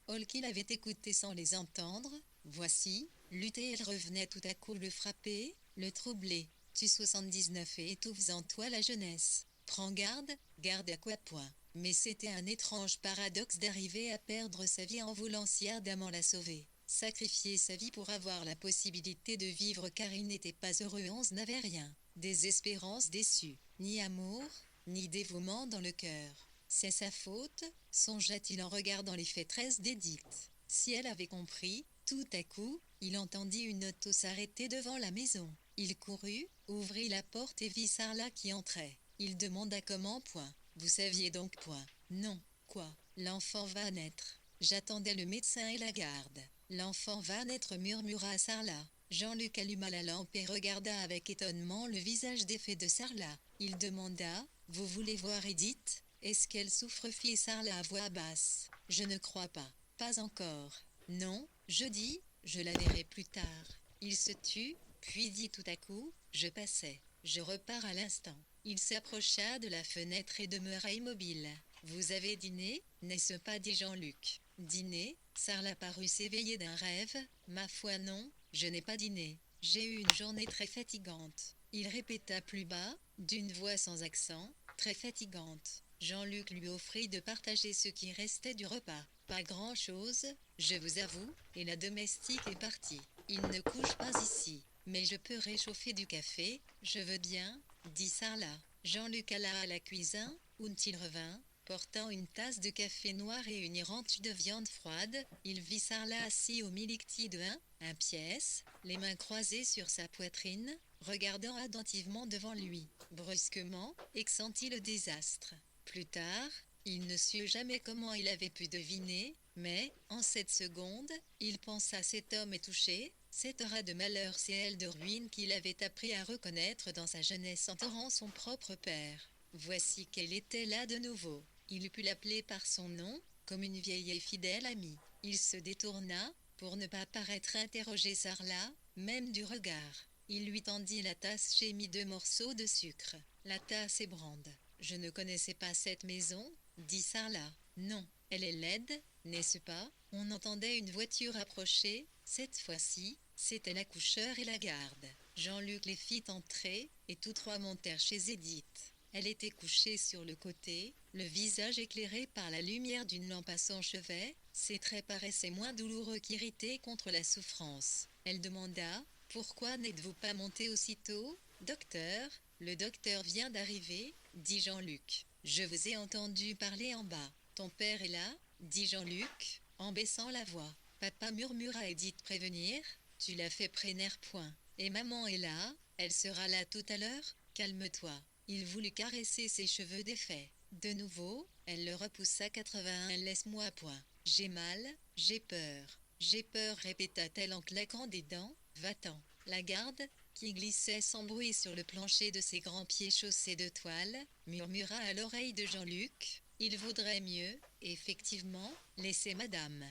Hall qu'il avait écouté sans les entendre. Voici, lutter elle revenait tout à coup le frapper, le troubler. Tu 79 et étouffes en toi la jeunesse. Prends garde, garde à quoi point. Mais c'était un étrange paradoxe d'arriver à perdre sa vie en voulant si ardemment la sauver. Sacrifier sa vie pour avoir la possibilité de vivre car il n'était pas heureux, Onze n'avait rien. Des espérances déçues, ni amour, ni dévouement dans le cœur. C'est sa faute, songea-t-il en regardant les fêtresses d'Edith. Si elle avait compris, tout à coup, il entendit une auto s'arrêter devant la maison. Il courut, ouvrit la porte et vit Sarlat qui entrait. Il demanda comment point. Vous saviez donc point. Non. Quoi? L'enfant va naître. J'attendais le médecin et la garde. L'enfant va naître, murmura Sarlat. Jean-Luc alluma la lampe et regarda avec étonnement le visage défait de Sarlat. Il demanda, vous voulez voir Edith? Est-ce qu'elle souffre? Fit Sarlat à voix basse. Je ne crois pas. Pas encore. Non, je dis, je la verrai plus tard. Il se tut, puis dit tout à coup, je passais. Je repars à l'instant. Il s'approcha de la fenêtre et demeura immobile. Vous avez dîné, n'est-ce pas? Dit Jean-Luc. Dîner? Sarlat parut s'éveiller d'un rêve. Ma foi non, je n'ai pas dîné. J'ai eu une journée très fatigante. Il répéta plus bas, d'une voix sans accent, très fatigante. Jean-Luc lui offrit de partager ce qui restait du repas. Pas grand-chose, je vous avoue, et la domestique est partie. Il ne couche pas ici, mais je peux réchauffer du café, je veux bien, dit Sarlat. Jean-Luc alla à la cuisine, où il revint, portant une tasse de café noir et une rente de viande froide. Il vit Sarlat assis au milicti de un pièce, les mains croisées sur sa poitrine, regardant attentivement devant lui. Brusquement, sentit le désastre. Plus tard, il ne sut jamais comment il avait pu deviner, mais, en cette seconde, il pensa cet homme est touché, cette aura de malheur, c'est elle de ruine qu'il avait appris à reconnaître dans sa jeunesse en entourant son propre père. Voici qu'elle était là de nouveau. Il put l'appeler par son nom, comme une vieille et fidèle amie. Il se détourna, pour ne pas paraître interroger Sarlat, même du regard. Il lui tendit la tasse et mit 2 morceaux de sucre. La tasse ébranle. Je ne connaissais pas cette maison, dit Sarlat. Non, elle est laide, n'est-ce pas? On entendait une voiture approcher. Cette fois-ci, c'était l'accoucheur et la garde. Jean-Luc les fit entrer, et tous trois montèrent chez Edith. Elle était couchée sur le côté, le visage éclairé par la lumière d'une lampe à son chevet. Ses traits paraissaient moins douloureux qu'irrités contre la souffrance. Elle demanda, « Pourquoi n'êtes-vous pas monté aussitôt? Docteur, le docteur vient d'arriver, dit Jean-Luc. Je vous ai entendu parler en bas. Ton père est là, dit Jean-Luc, en baissant la voix. Papa, murmura Edith. Prévenir? Tu l'as fait prévenir point. Et maman est là, elle sera là tout à l'heure? Calme-toi. Il voulut caresser ses cheveux défaits. De nouveau, elle le repoussa. 81. Laisse-moi point. J'ai mal, j'ai peur, répéta-t-elle en claquant des dents. Va-t'en. La garde, qui glissait sans bruit sur le plancher de ses grands pieds chaussés de toile, murmura à l'oreille de Jean-Luc. Il vaudrait mieux, effectivement, laisser madame.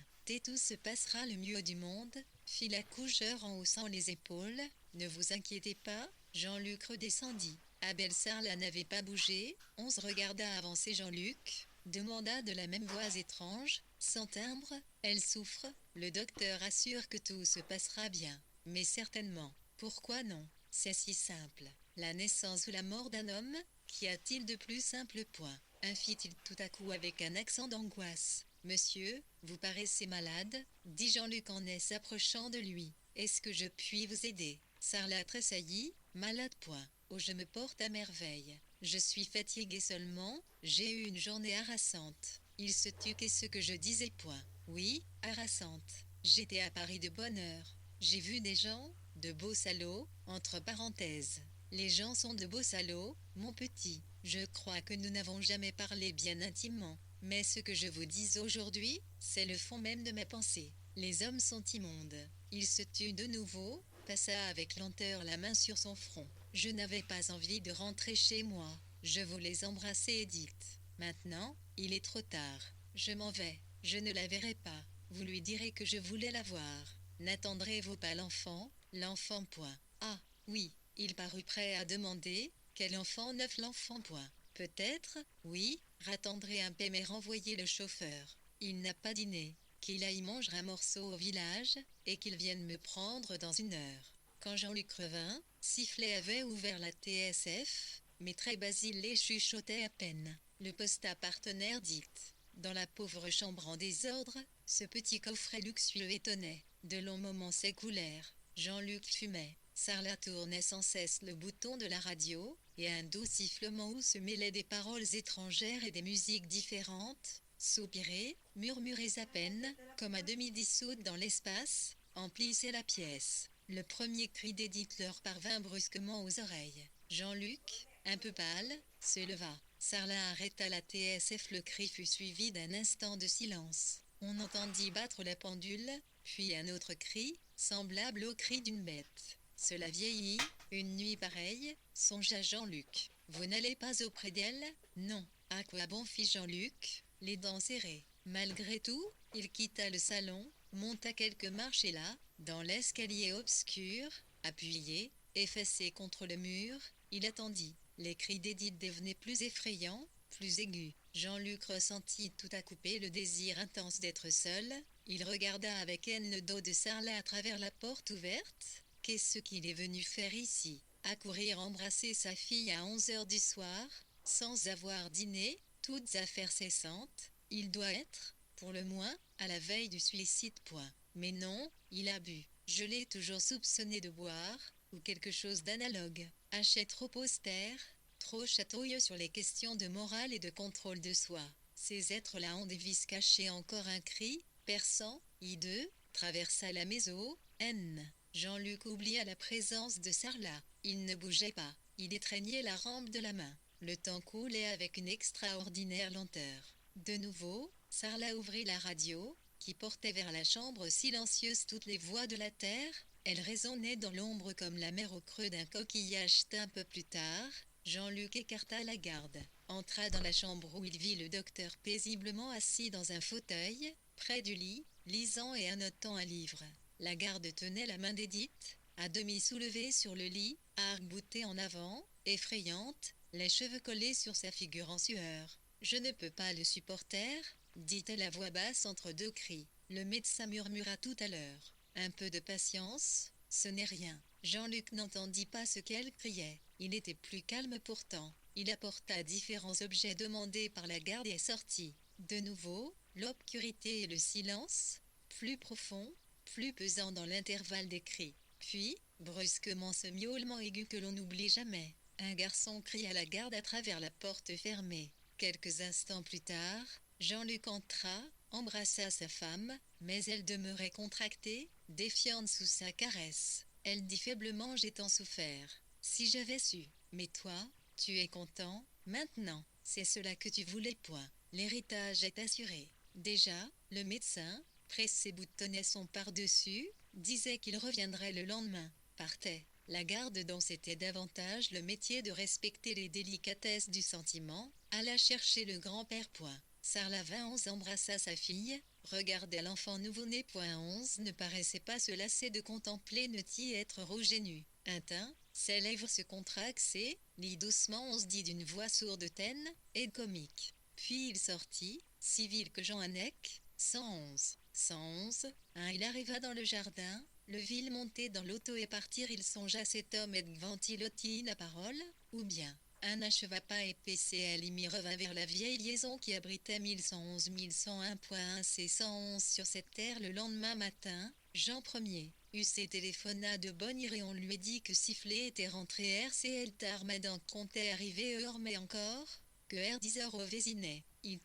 Tout se passera le mieux du monde, fit l'accoucheur en haussant les épaules. Ne vous inquiétez pas, Jean-Luc redescendit. Abel Sarlat n'avait pas bougé. On se regarda avancer Jean-Luc. demanda de la même voix étrange, sans timbre. Elle souffre. Le docteur assure que tout se passera bien. Mais certainement. Pourquoi non? C'est si simple. La naissance ou la mort d'un homme? Qu'y a-t-il de plus simple point? Fit-il tout à coup avec un accent d'angoisse. Monsieur, vous paraissez malade, dit Jean-Luc en s'approchant de lui. Est-ce que je puis vous aider? Sarlat tressaillit. Malade point. Oh, je me porte à merveille. Je suis fatigué seulement, j'ai eu une journée harassante. Il se tut. Qu'est-ce que je disais point? Oui, harassante. J'étais à Paris de bonne heure. J'ai vu des gens, de beaux salauds, entre parenthèses. Les gens sont de beaux salauds, mon petit. Je crois que nous n'avons jamais parlé bien intimement. Mais ce que je vous dis aujourd'hui, c'est le fond même de mes pensées. Les hommes sont immondes. Il se tut de nouveau, passa avec lenteur la main sur son front. Je n'avais pas envie de rentrer chez moi. Je voulais embrasser Edith. Maintenant, il est trop tard. Je m'en vais. Je ne la verrai pas. Vous lui direz que je voulais la voir. N'attendrez-vous pas l'enfant? L'enfant point. Ah, oui, il parut prêt à demander. Quel enfant? Neuf l'enfant point. Peut-être, oui, rattendrez un peu mais renvoyez le chauffeur. Il n'a pas dîné. Qu'il aille manger un morceau au village, et qu'il vienne me prendre dans une heure. Quand Jean-Luc revint, Sifflet avait ouvert la TSF, mais très Basile les chuchotait à peine. Le posta partenaire dicte. Dans la pauvre chambre en désordre, ce petit coffret luxueux étonnait. De longs moments s'écoulèrent. Jean-Luc fumait. Sarlat tournait sans cesse le bouton de la radio, et un doux sifflement où se mêlaient des paroles étrangères et des musiques différentes, soupirées, murmurées à peine, comme à demi dissoutes dans l'espace, emplissaient la pièce. Le premier cri d'Edith leur parvint brusquement aux oreilles. Jean-Luc, un peu pâle, se leva. Sarlat arrêta la TSF. Le cri fut suivi d'un instant de silence. On entendit battre la pendule, puis un autre cri, semblable au cri d'une bête. Cela vieillit, une nuit pareille, songea Jean-Luc. Vous n'allez pas auprès d'elle? Non. À quoi bon? Fit Jean-Luc, les dents serrées. Malgré tout, il quitta le salon, monta quelques marches et là, dans l'escalier obscur, appuyé, effacé contre le mur, il attendit. Les cris d'Edith devenaient plus effrayants, plus aigus. Jean-Luc ressentit tout à coup le désir intense d'être seul. Il regarda avec haine le dos de Sarlat à travers la porte ouverte. Qu'est-ce qu'il est venu faire ici? Accourir embrasser sa fille à 11 heures du soir, sans avoir dîné, toutes affaires cessantes. Il doit être, pour le moins, à la veille du suicide point. Mais non, il a bu. Je l'ai toujours soupçonné de boire, ou quelque chose d'analogue. Hachet trop austère, trop chatouilleux sur les questions de morale et de contrôle de soi. Ces êtres-là ont des vices cachés. Encore un cri, perçant, hideux, traversa la maison. N. Jean-Luc oublia la présence de Sarlat. Il ne bougeait pas. Il étreignait la rampe de la main. Le temps coulait avec une extraordinaire lenteur. De nouveau, Sarlat ouvrit la radio, qui portait vers la chambre silencieuse toutes les voix de la terre. Elle résonnait dans l'ombre comme la mer au creux d'un coquillage. Un peu plus tard, Jean-Luc écarta la garde, entra dans la chambre où il vit le docteur paisiblement assis dans un fauteuil, près du lit, lisant et annotant un livre. La garde tenait la main d'Edith, à demi soulevée sur le lit, arc-boutée en avant, effrayante, les cheveux collés sur sa figure en sueur. Je ne peux pas le supporter, dit-elle à voix basse entre deux cris. Le médecin murmura tout à l'heure. Un peu de patience, ce n'est rien. Jean-Luc n'entendit pas ce qu'elle criait. Il était plus calme pourtant. Il apporta différents objets demandés par la garde et sortit. De nouveau, l'obscurité et le silence, plus profond, plus pesant dans l'intervalle des cris. Puis, brusquement ce miaulement aigu que l'on n'oublie jamais. Un garçon crie à la garde à travers la porte fermée. Quelques instants plus tard, Jean-Luc entra, embrassa sa femme, mais elle demeurait contractée, défiante sous sa caresse. Elle dit faiblement: j'ai tant souffert. Si j'avais su. Mais toi, tu es content, maintenant. C'est cela que tu voulais point. L'héritage est assuré. Déjà, le médecin, pressé boutonnait son par-dessus, disait qu'il reviendrait le lendemain, partait. La garde, dont c'était davantage le métier de respecter les délicatesses du sentiment, alla chercher le grand-père point. Sarlat vint embrassa sa fille, regardait l'enfant nouveau-né. 11 ne paraissait pas se lasser de contempler Nettie être rouge et nu. Un teint, ses lèvres se contractent et, lit doucement. On se dit d'une voix sourde, haine et comique. Puis il sortit, si vite que Jean Annec, 111. 111, il arriva dans le jardin, le vil monter dans l'auto et partir. Il songea cet homme et ventilotit la parole, ou bien, un n'acheva pas et PCL y revint vers la vieille liaison qui abritait 1111.1 C 111 sur cette terre. Le lendemain matin, Jean Ier UC téléphona de bonne heure et on lui dit que Sifflet était rentré RCL tard Madan comptait arriver heure mais encore, que R 10h au Vésinet. Il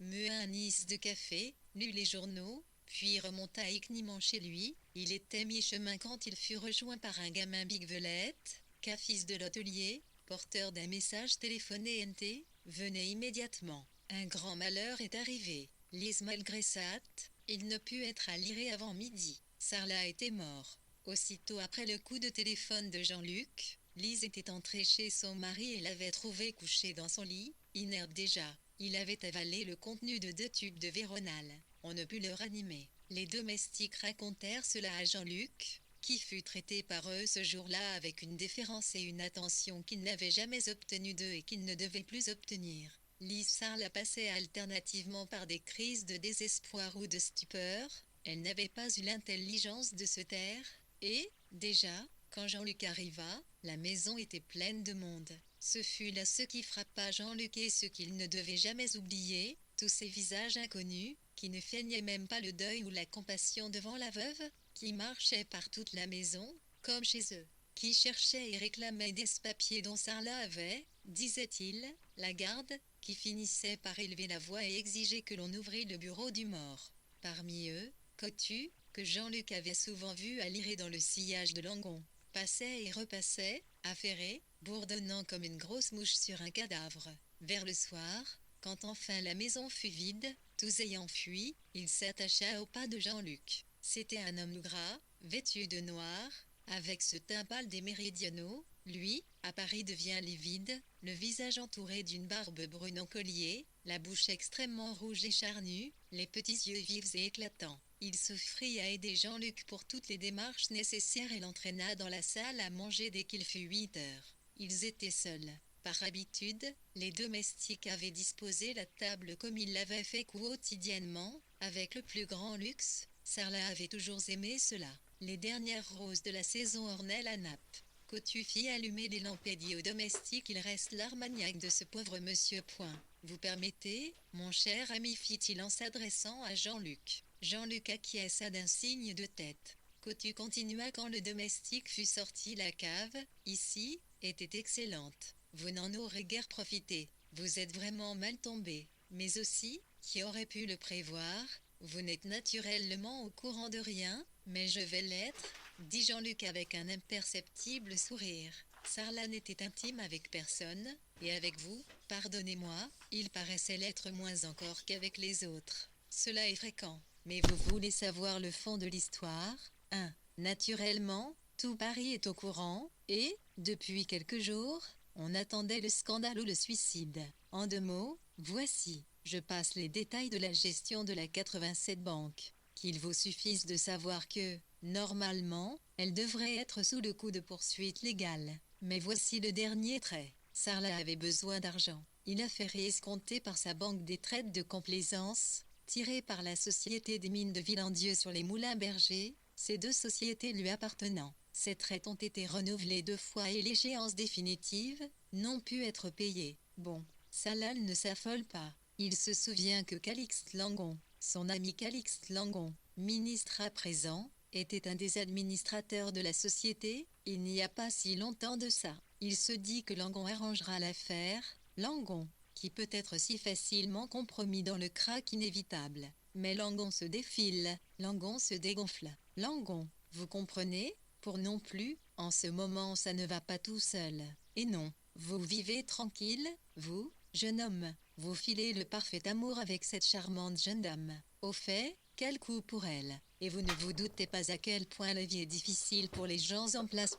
mua un is de café, lut les journaux, puis remonta équement chez lui. Il était mi-chemin quand il fut rejoint par un gamin bigvelette, fils de l'hôtelier, porteur d'un message téléphoné NT, venez immédiatement. Un grand malheur est arrivé. Lise malgré ça, il ne put être à Liré avant midi. Sarlat était mort. Aussitôt après le coup de téléphone de Jean-Luc, Lise était entrée chez son mari et l'avait trouvé couché dans son lit, inerte déjà. Il avait avalé le contenu de 2 tubes de Véronal. On ne put le ranimer. Les domestiques racontèrent cela à Jean-Luc, qui fut traité par eux ce jour-là avec une déférence et une attention qu'il n'avait jamais obtenue d'eux et qu'il ne devait plus obtenir. Lise Sarlat passait alternativement par des crises de désespoir ou de stupeur. Elle n'avait pas eu l'intelligence de se taire, et, déjà, quand Jean-Luc arriva, la maison était pleine de monde. Ce fut là ce qui frappa Jean-Luc et ce qu'il ne devait jamais oublier, tous ces visages inconnus, qui ne feignaient même pas le deuil ou la compassion devant la veuve, qui marchaient par toute la maison, comme chez eux, qui cherchaient et réclamaient des papiers dont Sarlat avait, disait-il, la garde, qui finissait par élever la voix et exiger que l'on ouvrît le bureau du mort. Parmi eux, Cotu, que Jean-Luc avait souvent vu à Liré dans le sillage de Langon, passait et repassait, affairé, bourdonnant comme une grosse mouche sur un cadavre. Vers le soir, quand enfin la maison fut vide, tous ayant fui, il s'attacha au pas de Jean-Luc. C'était un homme gras, vêtu de noir, avec ce teint pâle des méridionaux. Lui, à Paris devient livide, le visage entouré d'une barbe brune en collier, la bouche extrêmement rouge et charnue, les petits yeux vifs et éclatants. Il s'offrit à aider Jean-Luc pour toutes les démarches nécessaires et l'entraîna dans la salle à manger dès qu'il fut 8 heures. Ils étaient seuls. Par habitude, les domestiques avaient disposé la table comme ils l'avaient fait quotidiennement, avec le plus grand luxe. Sarlat avait toujours aimé cela. Les dernières roses de la saison ornaient la nappe. Cotu fit allumer les lampes et dit au domestique: il reste l'armagnac de ce pauvre monsieur. Vous permettez, mon cher ami, fit-il en s'adressant à Jean-Luc. Jean-Luc acquiesça d'un signe de tête. Cotu continua quand le domestique fut sorti. La cave, ici, était excellente. Vous n'en aurez guère profité. Vous êtes vraiment mal tombé. Mais aussi, qui aurait pu le prévoir, vous n'êtes naturellement au courant de rien, mais je vais l'être, dit Jean-Luc avec un imperceptible sourire. Sarlat n'était intime avec personne, et avec vous, pardonnez-moi, il paraissait l'être moins encore qu'avec les autres. Cela est fréquent. Mais vous voulez savoir le fond de l'histoire? 1. Naturellement, tout Paris est au courant, et, depuis quelques jours, on attendait le scandale ou le suicide. En 2 mots, voici, je passe les détails de la gestion de la 87 banque. Qu'il vous suffise de savoir que, normalement, elle devrait être sous le coup de poursuites légales. Mais voici le dernier trait. Sarlat avait besoin d'argent. Il a fait réescompter par sa banque des traites de complaisance, tirées par la Société des mines de Villandieu sur les moulins bergers, ces 2 sociétés lui appartenant. Ces traites ont été renouvelées 2 fois et l'échéance définitive n'ont pu être payées. Bon, Sarlat ne s'affole pas. Il se souvient que Calixte Langon, son ami Calixte Langon, ministre à présent, était un des administrateurs de la société, il n'y a pas si longtemps de ça. Il se dit que Langon arrangera l'affaire, Langon, qui peut être si facilement compromis dans le crack inévitable. Mais Langon se défile, Langon se dégonfle. Langon, vous comprenez? Pour non plus, en ce moment ça ne va pas tout seul. Et non, vous vivez tranquille, vous, jeune homme, vous filez le parfait amour avec cette charmante jeune dame. Au fait, quel coup pour elle. Et vous ne vous doutez pas à quel point la vie est difficile pour les gens en place.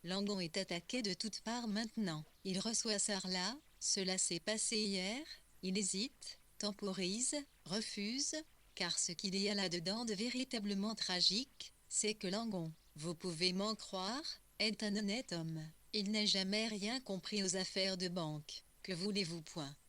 Langon est attaqué de toutes parts maintenant. Il reçoit Sarlat, cela s'est passé hier, il hésite, temporise, refuse, car ce qu'il y a là-dedans de véritablement tragique, c'est que Langon, vous pouvez m'en croire, est un honnête homme. Il n'a jamais rien compris aux affaires de banque. Que voulez-vous?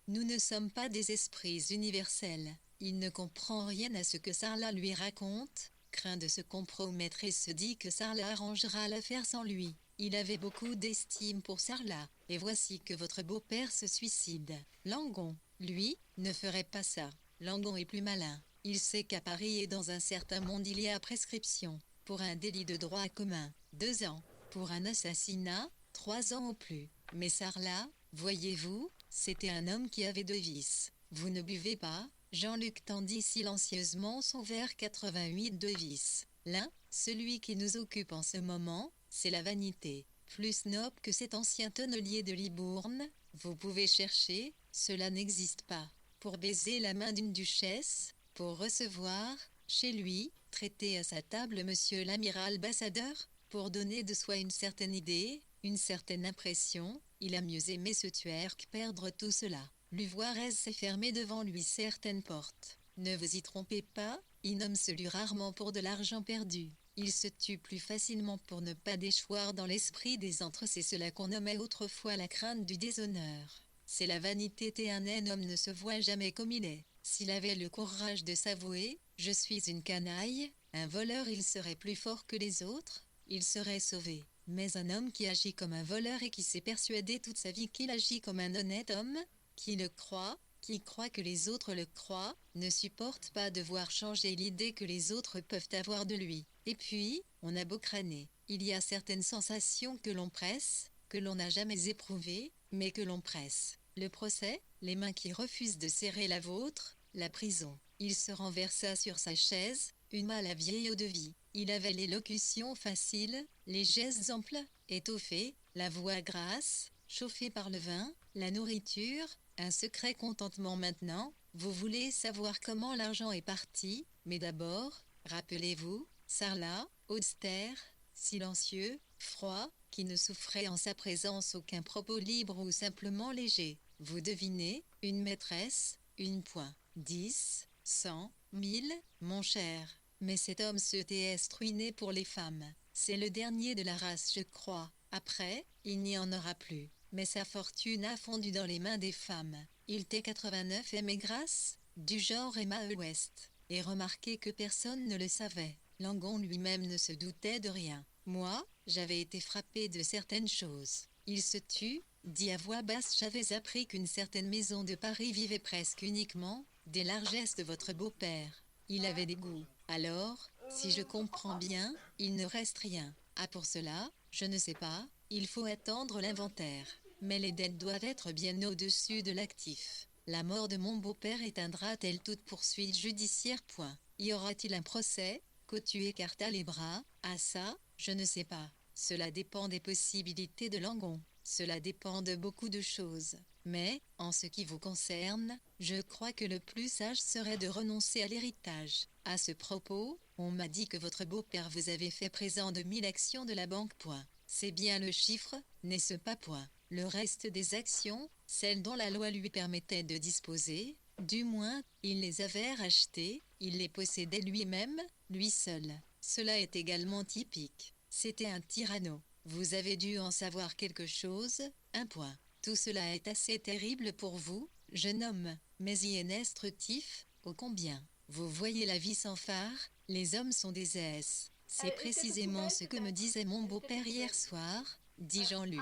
Nous ne sommes pas des esprits universels. Il ne comprend rien à ce que Sarla lui raconte, craint de se compromettre et se dit que Sarla arrangera l'affaire sans lui. Il avait beaucoup d'estime pour Sarla, et voici que votre beau-père se suicide. Langon, lui, ne ferait pas ça. Langon est plus malin. Il sait qu'à Paris et dans un certain monde il y a prescription. Pour un délit de droit commun, 2 ans. Pour un assassinat, 3 ans au plus. Mais Sarla, voyez-vous, c'était un homme qui avait 2 vices. Vous ne buvez pas? Jean-Luc tendit silencieusement son verre. 88 de vices. L'un, celui qui nous occupe en ce moment, c'est la vanité. Plus noble que cet ancien tonnelier de Libourne, vous pouvez chercher, cela n'existe pas. Pour baiser la main d'une duchesse, pour recevoir, chez lui, traiter à sa table monsieur l'amiral ambassadeur, pour donner de soi une certaine idée, une certaine impression, il a mieux aimé se tuer que perdre tout cela. Lui voir-est fermer devant lui certaines portes. Ne vous y trompez pas, il nomme celui rarement pour de l'argent perdu. Il se tue plus facilement pour ne pas déchoir dans l'esprit des autres. C'est cela qu'on nommait autrefois la crainte du déshonneur. C'est la vanité et un homme ne se voit jamais comme il est. S'il avait le courage de s'avouer, je suis une canaille, un voleur, il serait plus fort que les autres, il serait sauvé. Mais un homme qui agit comme un voleur et qui s'est persuadé toute sa vie qu'il agit comme un honnête homme, qui le croit, qui croit que les autres le croient, ne supporte pas de voir changer l'idée que les autres peuvent avoir de lui. Et puis, on a beau crâner, il y a certaines sensations que l'on presse, que l'on n'a jamais éprouvées, mais que l'on presse. Le procès, les mains qui refusent de serrer la vôtre, la prison. Il se renversa sur sa chaise, une main à la vieille eau-de-vie. Il avait l'élocution facile, les gestes amples, étoffés, la voix grasse, chauffée par le vin, la nourriture, un secret contentement maintenant. Vous voulez savoir comment l'argent est parti, mais d'abord, rappelez-vous, Sarla, austère, silencieux, froid, qui ne souffrait en sa présence aucun propos libre ou simplement léger. Vous devinez, une maîtresse, une point. 10, 100, 1000, mon cher. Mais cet homme se est ruiné pour les femmes. C'est le dernier de la race, je crois. Après, il n'y en aura plus. Mais sa fortune a fondu dans les mains des femmes. Il t'est 89 et grâce, du genre Emma West. Et remarquez que personne ne le savait. Langon lui-même ne se doutait de rien. Moi, j'avais été frappé de certaines choses. Il se tut, dit à voix basse, j'avais appris qu'une certaine maison de Paris vivait presque uniquement des largesses de votre beau-père. Il avait des goûts. Alors, si je comprends bien, il ne reste rien. Ah, pour cela, je ne sais pas, il faut attendre l'inventaire. Mais les dettes doivent être bien au-dessus de l'actif. La mort de mon beau-père éteindra-t-elle toute poursuite judiciaire? Point. Y aura-t-il un procès? Cotu écarta les bras. Ah ça, je ne sais pas. Cela dépend des possibilités de Langon. Cela dépend de beaucoup de choses. Mais, en ce qui vous concerne, je crois que le plus sage serait de renoncer à l'héritage. À ce propos, on m'a dit que votre beau-père vous avait fait présent de 1000 actions de la banque. Point. C'est bien le chiffre, n'est-ce pas? Point. Le reste des actions, celles dont la loi lui permettait de disposer, du moins, il les avait rachetées, il les possédait lui-même, lui seul. Cela est également typique. C'était un tyranno. Vous avez dû en savoir quelque chose, un point. Tout cela est assez terrible pour vous, jeune homme, mais y est instructif, ô combien. Vous voyez la vie sans phare, les hommes sont des ais. C'est précisément ce que me disait mon beau-père hier soir, dit Jean-Luc.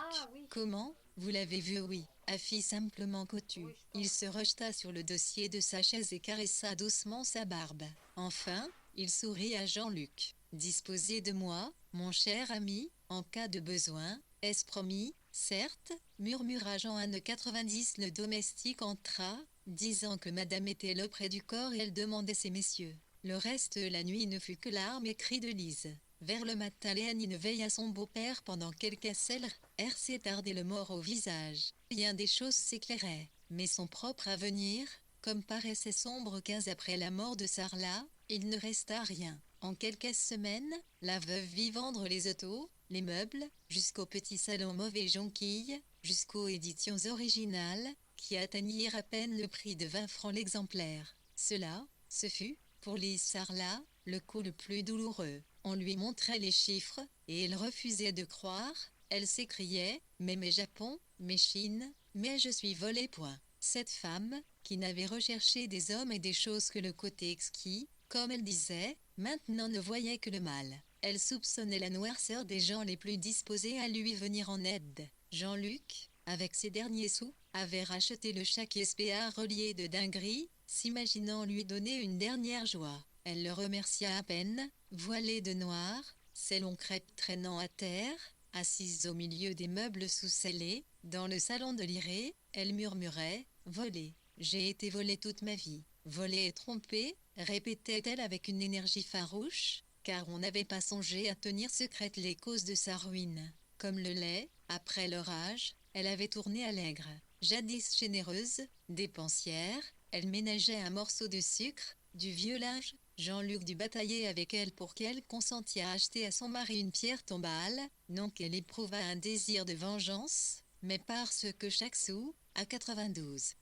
Comment? Vous l'avez vu? Oui. Affit simplement Cotu. Il se rejeta sur le dossier de sa chaise et caressa doucement sa barbe. Enfin, il sourit à Jean-Luc. Disposez de moi, mon cher ami, en cas de besoin, est-ce promis? Certes, murmura Jean à 90. Le domestique entra, disant que madame était là près du corps et elle demandait ces messieurs. Le reste de la nuit ne fut que larmes et cris de Lise. Vers le matin, Léanine veilla son beau-père pendant quelques heures s'étardait le mort au visage. Bien des choses s'éclairaient, mais son propre avenir, comme paraissait sombre 15 après la mort de Sarla, il ne resta rien. En quelques semaines, la veuve vit vendre les autos, les meubles, jusqu'au petit salon mauvais jonquille, jusqu'aux éditions originales, qui atteignirent à peine le prix de 20 francs l'exemplaire. Cela, ce fut, pour Lise Sarla, le coup le plus douloureux. On lui montrait les chiffres, et elle refusait de croire. Elle s'écriait, mais mes Japon, mes Chine, mais je suis volée. Point. Cette femme, qui n'avait recherché des hommes et des choses que le côté exquis, comme elle disait, maintenant ne voyait que le mal. Elle soupçonnait la noirceur des gens les plus disposés à lui venir en aide. Jean-Luc, avec ses derniers sous, avait racheté le chaque SPA relié de dinguerie, s'imaginant lui donner une dernière joie. Elle le remercia à peine, voilée de noir, ses longs crêpes traînant à terre, assise au milieu des meubles sous-scellés, dans le salon de l'Irée, elle murmurait « Volée, j'ai été volée toute ma vie. Volée et trompée », répétait-elle avec une énergie farouche, car on n'avait pas songé à tenir secrètes les causes de sa ruine. Comme le lait, après l'orage, elle avait tourné allègre. Jadis généreuse, dépensière, elle ménageait un morceau de sucre, du vieux linge. Jean-Luc dut batailler avec elle pour qu'elle consentît à acheter à son mari une pierre tombale, non qu'elle éprouvât un désir de vengeance, mais parce que chaque sou, à 92.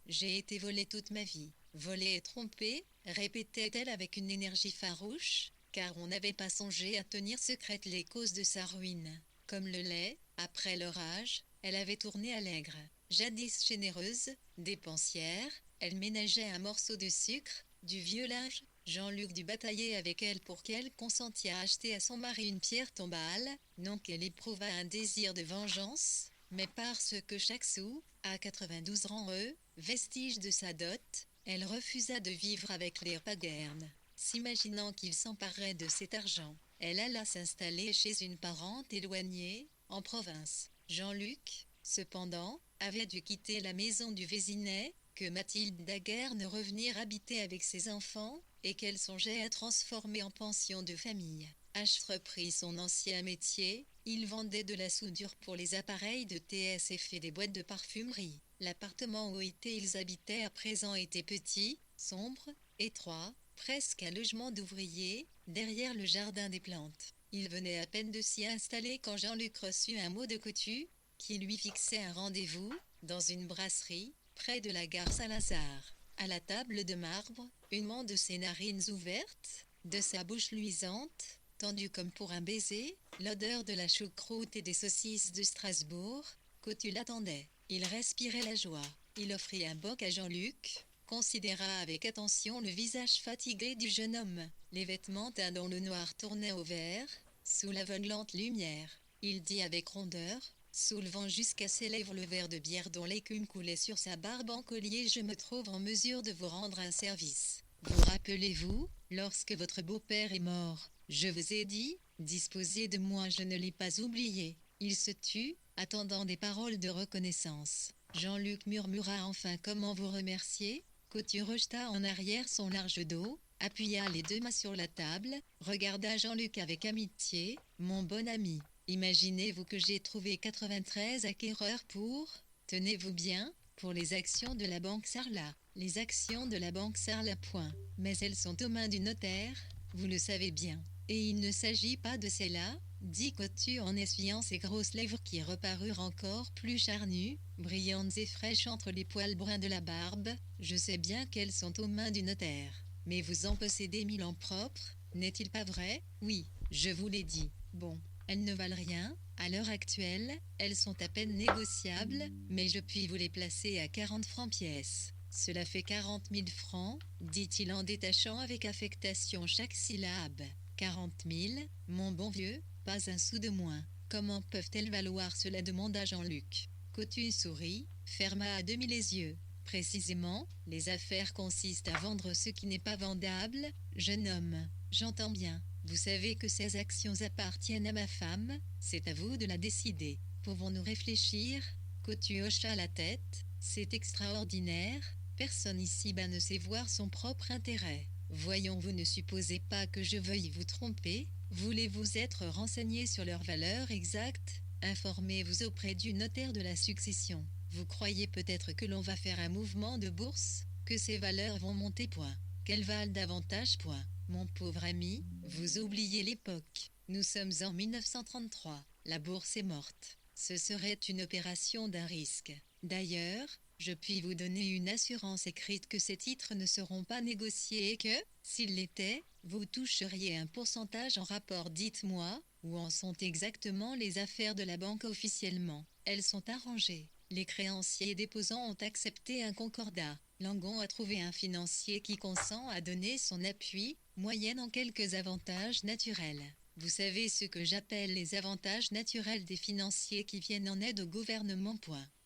J'ai été volée toute ma vie. Volée et trompée, répétait-elle avec une énergie farouche, car on n'avait pas songé à tenir secrètes les causes de sa ruine. Comme le lait, après l'orage, elle avait tourné allègre. Jadis généreuse, dépensière, elle ménageait un morceau de sucre, du vieux linge. Jean-Luc dut batailler avec elle pour qu'elle consentît à acheter à son mari une pierre tombale, non qu'elle éprouvât un désir de vengeance, mais parce que chaque sou, à 92 rangs vestige de sa dot, elle refusa de vivre avec les Paguerne. S'imaginant qu'il s'emparerait de cet argent, elle alla s'installer chez une parente éloignée, en province. Jean-Luc, cependant, avait dû quitter la maison du Vésinet, que Mathilde Daguerre revenir habiter avec ses enfants, et qu'elle songeait à transformer en pension de famille. H reprit son ancien métier, il vendait de la soudure pour les appareils de TSF et des boîtes de parfumerie. L'appartement où ils habitaient à présent était petit, sombre, étroit, presque un logement d'ouvriers, derrière le jardin des plantes. Il venait à peine de s'y installer quand Jean-Luc reçut un mot de Coutu, qui lui fixait un rendez-vous, dans une brasserie, près de la gare Saint-Lazare. À la table de marbre, une de ses narines ouvertes, de sa bouche luisante, tendue comme pour un baiser, l'odeur de la choucroute et des saucisses de Strasbourg, Coutu l'attendait. Il respirait la joie. Il offrit un boc à Jean-Luc, considéra avec attention le visage fatigué du jeune homme. Les vêtements teints dans le noir tournaient au vert, sous l'aveuglante lumière. Il dit avec rondeur, soulevant jusqu'à ses lèvres le verre de bière dont l'écume coulait sur sa barbe en collier, je me trouve en mesure de vous rendre un service. Vous rappelez-vous, lorsque votre beau-père est mort, je vous ai dit, disposez de moi, je ne l'ai pas oublié. Il se tut, attendant des paroles de reconnaissance. Jean-Luc murmura enfin comment vous remercier. Coutu rejeta en arrière son large dos, appuya les deux mains sur la table, regarda Jean-Luc avec amitié. Mon bon ami, imaginez-vous que j'ai trouvé 93 acquéreurs pour, tenez-vous bien, pour les actions de la Banque Sarlat. Les actions de la Banque Sarlat point. Mais elles sont aux mains du notaire, vous le savez bien. Et il ne s'agit pas de celle-là, dit Coutu en essuyant ses grosses lèvres qui reparurent encore plus charnues, brillantes et fraîches entre les poils bruns de la barbe. Je sais bien qu'elles sont aux mains du notaire. Mais vous en possédez 1000 en propre, n'est-il pas vrai? Oui, je vous l'ai dit. Bon, elles ne valent rien. À l'heure actuelle, elles sont à peine négociables, mais je puis vous les placer à 40 francs pièce. Cela fait 40 000 francs, dit-il en détachant avec affectation chaque syllabe. 40 000, mon bon vieux, pas un sou de moins. Comment peuvent-elles valoir cela demanda Jean-Luc. Coutu sourit, ferma à demi les yeux. Précisément, les affaires consistent à vendre ce qui n'est pas vendable, jeune homme. J'entends bien. Vous savez que ces actions appartiennent à ma femme, c'est à vous de la décider. Pouvons-nous réfléchir? Coutu hocha la tête. C'est extraordinaire. Personne ici-bas ne sait voir son propre intérêt. Voyons, vous ne supposez pas que je veuille vous tromper. Voulez-vous être renseigné sur leur valeur exacte? Informez-vous auprès du notaire de la succession. Vous croyez peut-être que l'on va faire un mouvement de bourse, que ces valeurs vont monter point, qu'elles valent davantage point. Mon pauvre ami, vous oubliez l'époque. Nous sommes en 1933. La bourse est morte. ce serait une opération d'un risque. D'ailleurs, je puis vous donner une assurance écrite que ces titres ne seront pas négociés et que, s'ils l'étaient, vous toucheriez un pourcentage en rapport. Dites-moi, où en sont exactement les affaires de la banque officiellement? Elles sont arrangées. Les créanciers déposants ont accepté un concordat. Langon a trouvé un financier qui consent à donner son appui, moyennant quelques avantages naturels. Vous savez ce que j'appelle les avantages naturels des financiers qui viennent en aide au gouvernement.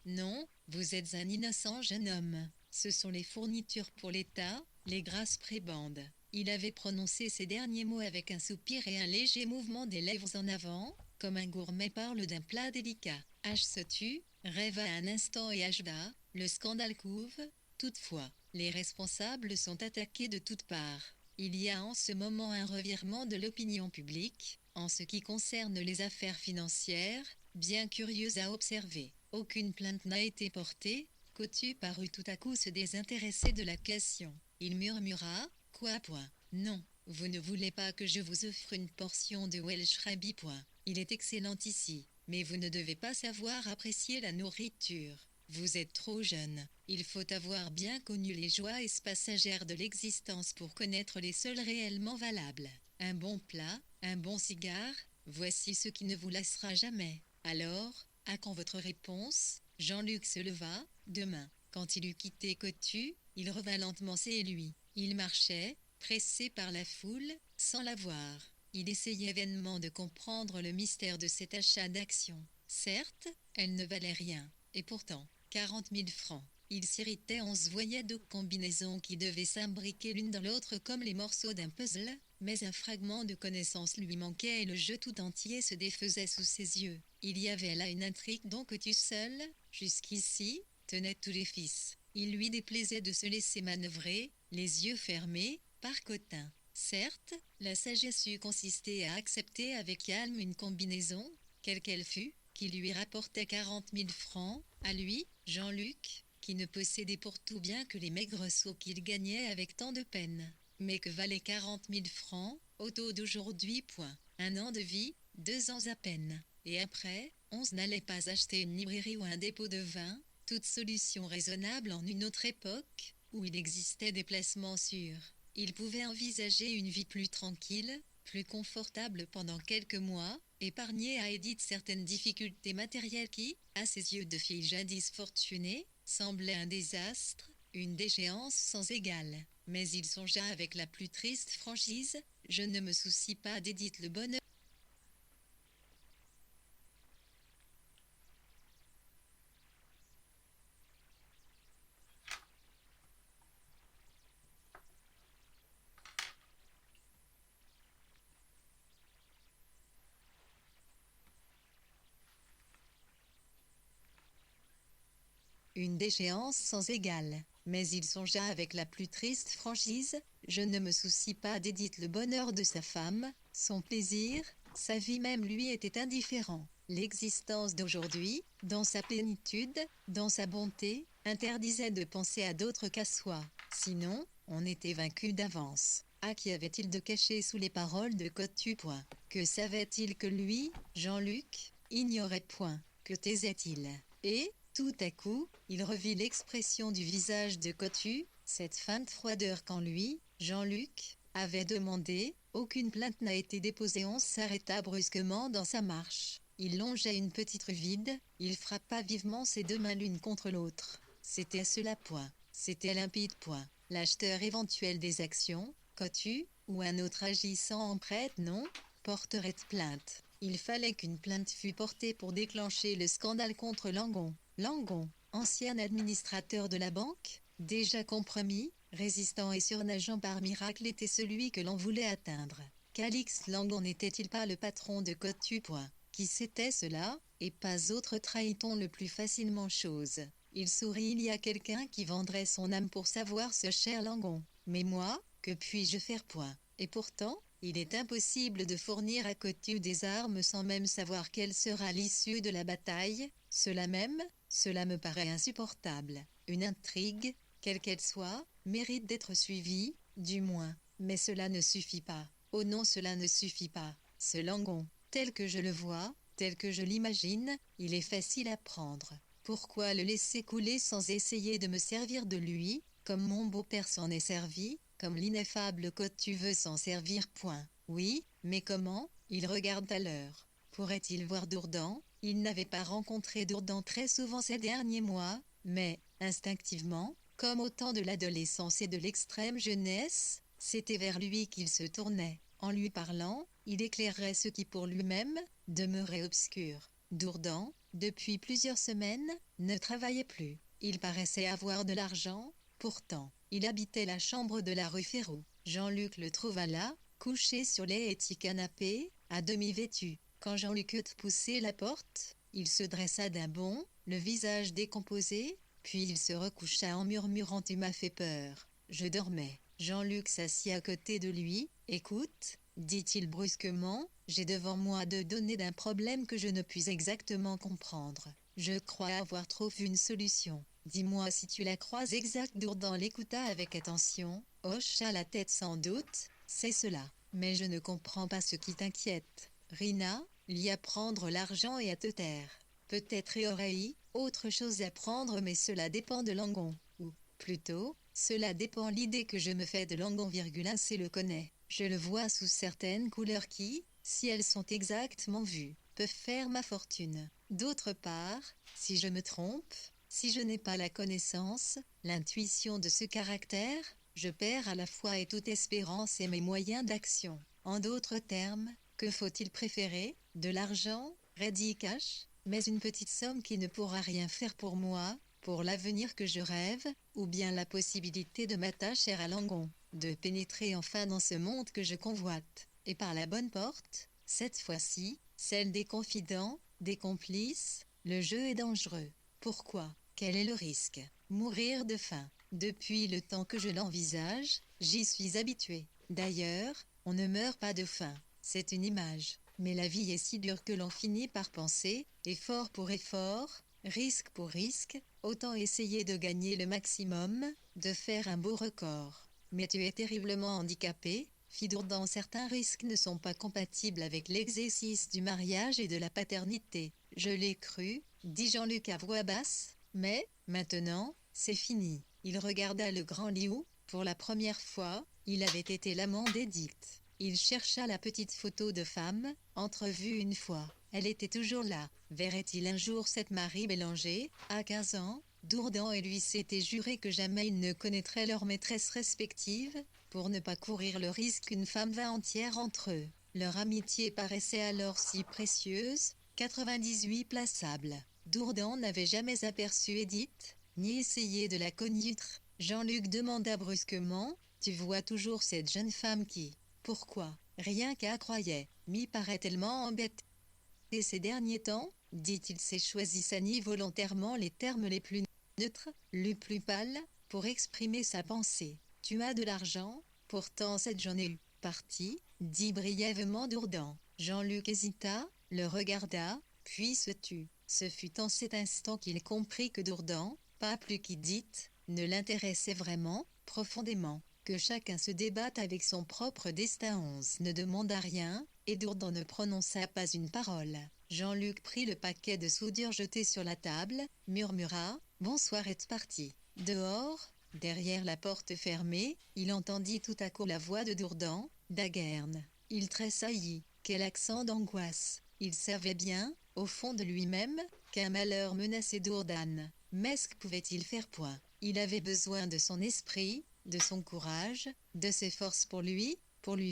Non, vous êtes un innocent jeune homme. Ce sont les fournitures pour l'État, les grâces prébendes. Il avait prononcé ces derniers mots avec un soupir et un léger mouvement des lèvres en avant, comme un gourmet parle d'un plat délicat. H se tut, rêva un instant et ajouta, le scandale couve. Toutefois, les responsables sont attaqués de toutes parts. Il y a en ce moment un revirement de l'opinion publique, en ce qui concerne les affaires financières, bien curieux à observer. Aucune plainte n'a été portée. Cotu parut tout à coup se désintéresser de la question. Il murmura, quoi point. Non, vous ne voulez pas que je vous offre une portion de Welsh Rabbit point. Il est excellent ici, mais vous ne devez pas savoir apprécier la nourriture. Vous êtes trop jeune. Il faut avoir bien connu les joies passagères de l'existence pour connaître les seules réellement valables. Un bon plat, un bon cigare, voici ce qui ne vous lassera jamais. Alors, à quand votre réponse? Jean-Luc se leva. Demain. Quand il eut quitté Cotu, il revint lentement chez lui. Il marchait, pressé par la foule, sans la voir. Il essayait vainement de comprendre le mystère de cet achat d'action. Certes, elle ne valait rien, et pourtant, 40 000 francs. Il s'irritait, on se voyait deux combinaisons qui devaient s'imbriquer l'une dans l'autre comme les morceaux d'un puzzle, mais un fragment de connaissance lui manquait et le jeu tout entier se défaisait sous ses yeux. Il y avait là une intrigue dont Cotu seul, jusqu'ici, tenait tous les fils. Il lui déplaisait de se laisser manœuvrer, les yeux fermés, par Cotin. Certes, la sagesse eût consisté à accepter avec calme une combinaison, quelle qu'elle fût, qui lui rapportait 40 000 francs, à lui, Jean-Luc, qui ne possédait pour tout bien que les maigres sous qu'il gagnait avec tant de peine. Mais que valaient 40 000 francs, au taux d'aujourd'hui point. Un an de vie, 2 ans à peine. Et après, on n'allait pas acheter une librairie ou un dépôt de vin, toute solution raisonnable en une autre époque, où il existait des placements sûrs. Il pouvait envisager une vie plus tranquille, plus confortable pendant quelques mois, épargner à Edith certaines difficultés matérielles qui, à ses yeux de fille jadis fortunée, semblaient un désastre, une déchéance sans égale. Mais il songea avec la plus triste franchise, je ne me soucie pas d'Edith le bonheur. Une déchéance sans égale. Mais il songea avec la plus triste franchise, je ne me soucie pas d'Edith le bonheur de sa femme, son plaisir, sa vie même lui était indifférent. L'existence d'aujourd'hui, dans sa plénitude, dans sa bonté, interdisait de penser à d'autre qu'à soi. Sinon, on était vaincu d'avance. À qu'y avait-il de caché sous les paroles de Cotu point? Que savait-il que lui, Jean-Luc, ignorait point? Que taisait-il? Et, tout à coup, il revit l'expression du visage de Cotu, cette feinte froideur quand lui, Jean-Luc, avait demandé, aucune plainte n'a été déposée. On s'arrêta brusquement dans sa marche. Il longeait une petite rue vide, il frappa vivement ses deux mains l'une contre l'autre. C'était cela point. C'était limpide point. L'acheteur éventuel des actions, Cotu, ou un autre agissant en prête non, porterait plainte. Il fallait qu'une plainte fût portée pour déclencher le scandale contre Langon. Langon, ancien administrateur de la banque, déjà compromis, résistant et surnageant par miracle, était celui que l'on voulait atteindre. Calix Langon n'était-il pas le patron de Cotu point? Qui c'était cela, et pas autre trahit-on le plus facilement chose? Il sourit, il y a quelqu'un qui vendrait son âme pour savoir ce cher Langon. Mais moi, que puis-je faire point? Et pourtant, il est impossible de fournir à Cotu des armes sans même savoir quelle sera l'issue de la bataille. Cela me paraît insupportable. Une intrigue, quelle qu'elle soit, mérite d'être suivie, du moins. Mais cela ne suffit pas. Oh non, cela ne suffit pas. Ce Langon, tel que je le vois, Tel que je l'imagine, il est facile à prendre. Pourquoi le laisser couler sans essayer de me servir de lui, comme mon beau-père s'en est servi, comme l'ineffable Côte tu veux s'en servir point. Oui, mais comment? Il regarde à l'heure. Pourrait-il voir Dourdan? Il n'avait pas rencontré Dourdan très souvent ces derniers mois, mais, instinctivement, comme au temps de l'adolescence et de l'extrême jeunesse, c'était vers lui qu'il se tournait. En lui parlant, il éclairerait ce qui pour lui-même demeurait obscur. Dourdan, depuis plusieurs semaines, ne travaillait plus. Il paraissait avoir de l'argent, pourtant, il habitait la chambre de la rue Férou. Jean-Luc le trouva là, couché sur les petits canapés, à demi vêtu. Quand Jean-Luc eut poussé la porte, il se dressa d'un bond, le visage décomposé, puis il se recoucha en murmurant « Tu m'as fait peur ». Je dormais. Jean-Luc s'assit à côté de lui. « Écoute », dit-il brusquement, « j'ai devant moi deux données d'un problème que je ne puis exactement comprendre. Je crois avoir trouvé une solution. Dis-moi si tu la crois exacte. » Dourdan l'écouta avec attention, hocha la tête sans doute. « C'est cela. Mais je ne comprends pas ce qui t'inquiète. Rina, l'y à prendre l'argent et à te taire. Peut-être y aurait-il autre chose à prendre, mais cela dépend de Langon. Ou, plutôt, cela dépend l'idée que je me fais de Langon, ainsi le connaît. Je le vois sous certaines couleurs qui, si elles sont exactement vues, peuvent faire ma fortune. D'autre part, si je me trompe, si je n'ai pas la connaissance, l'intuition de ce caractère, je perds à la fois et toute espérance et mes moyens d'action. En d'autres termes, que faut-il préférer? De l'argent, ready cash, mais une petite somme qui ne pourra rien faire pour moi, pour l'avenir que je rêve, ou bien la possibilité de m'attacher à Langon, de pénétrer enfin dans ce monde que je convoite, et par la bonne porte, cette fois-ci, celle des confidents, des complices. Le jeu est dangereux. Pourquoi? Quel est le risque? Mourir de faim. Depuis le temps que je l'envisage, j'y suis habitué. D'ailleurs, on ne meurt pas de faim. C'est une image. Mais la vie est si dure que l'on finit par penser, effort pour effort, risque pour risque, autant essayer de gagner le maximum, de faire un beau record. Mais tu es terriblement handicapé, fit Dourdan. Certains risques ne sont pas compatibles avec l'exercice du mariage et de la paternité. Je l'ai cru, dit Jean-Luc à voix basse, mais, maintenant, c'est fini. Il regarda le grand lit où, pour la première fois, il avait été l'amant d'Édith. Il chercha la petite photo de femme, entrevue une fois. Elle était toujours là. Verrait-il un jour cette Marie Bélanger, à 15 ans? Dourdan et lui s'étaient juré que jamais ils ne connaîtraient leurs maîtresses respectives, pour ne pas courir le risque qu'une femme vînt entière entre eux. Leur amitié paraissait alors si précieuse, 98 plaçable. Dourdan n'avait jamais aperçu Édith, ni essayé de la connaître. Jean-Luc demanda brusquement, « Tu vois toujours cette jeune femme qui... » Pourquoi? Rien qu'à croyait. M'y paraît tellement embêté ces derniers temps, dit-il, s'est choisi volontairement les termes les plus neutres, les plus pâles, pour exprimer sa pensée. Tu as de l'argent? Pourtant cette j'en ai eu. Parti, dit brièvement Dourdan. Jean-Luc hésita, le regarda, puis se tut. Ce fut en cet instant qu'il comprit que Dourdan, pas plus qu'Édith, ne l'intéressait vraiment, profondément. Que chacun se débatte avec son propre destin. Onze ne demanda rien, et Dourdan ne prononça pas une parole. Jean-Luc prit le paquet de soudure jeté sur la table, murmura « Bonsoir » et partit. Dehors, derrière la porte fermée, il entendit tout à coup la voix de Dourdan, d'Aguerne. Il tressaillit. Quel accent d'angoisse! Il savait bien, au fond de lui-même, qu'un malheur menaçait Dourdan. Mais que pouvait-il faire point? Il avait besoin de son esprit, de son courage, de ses forces pour lui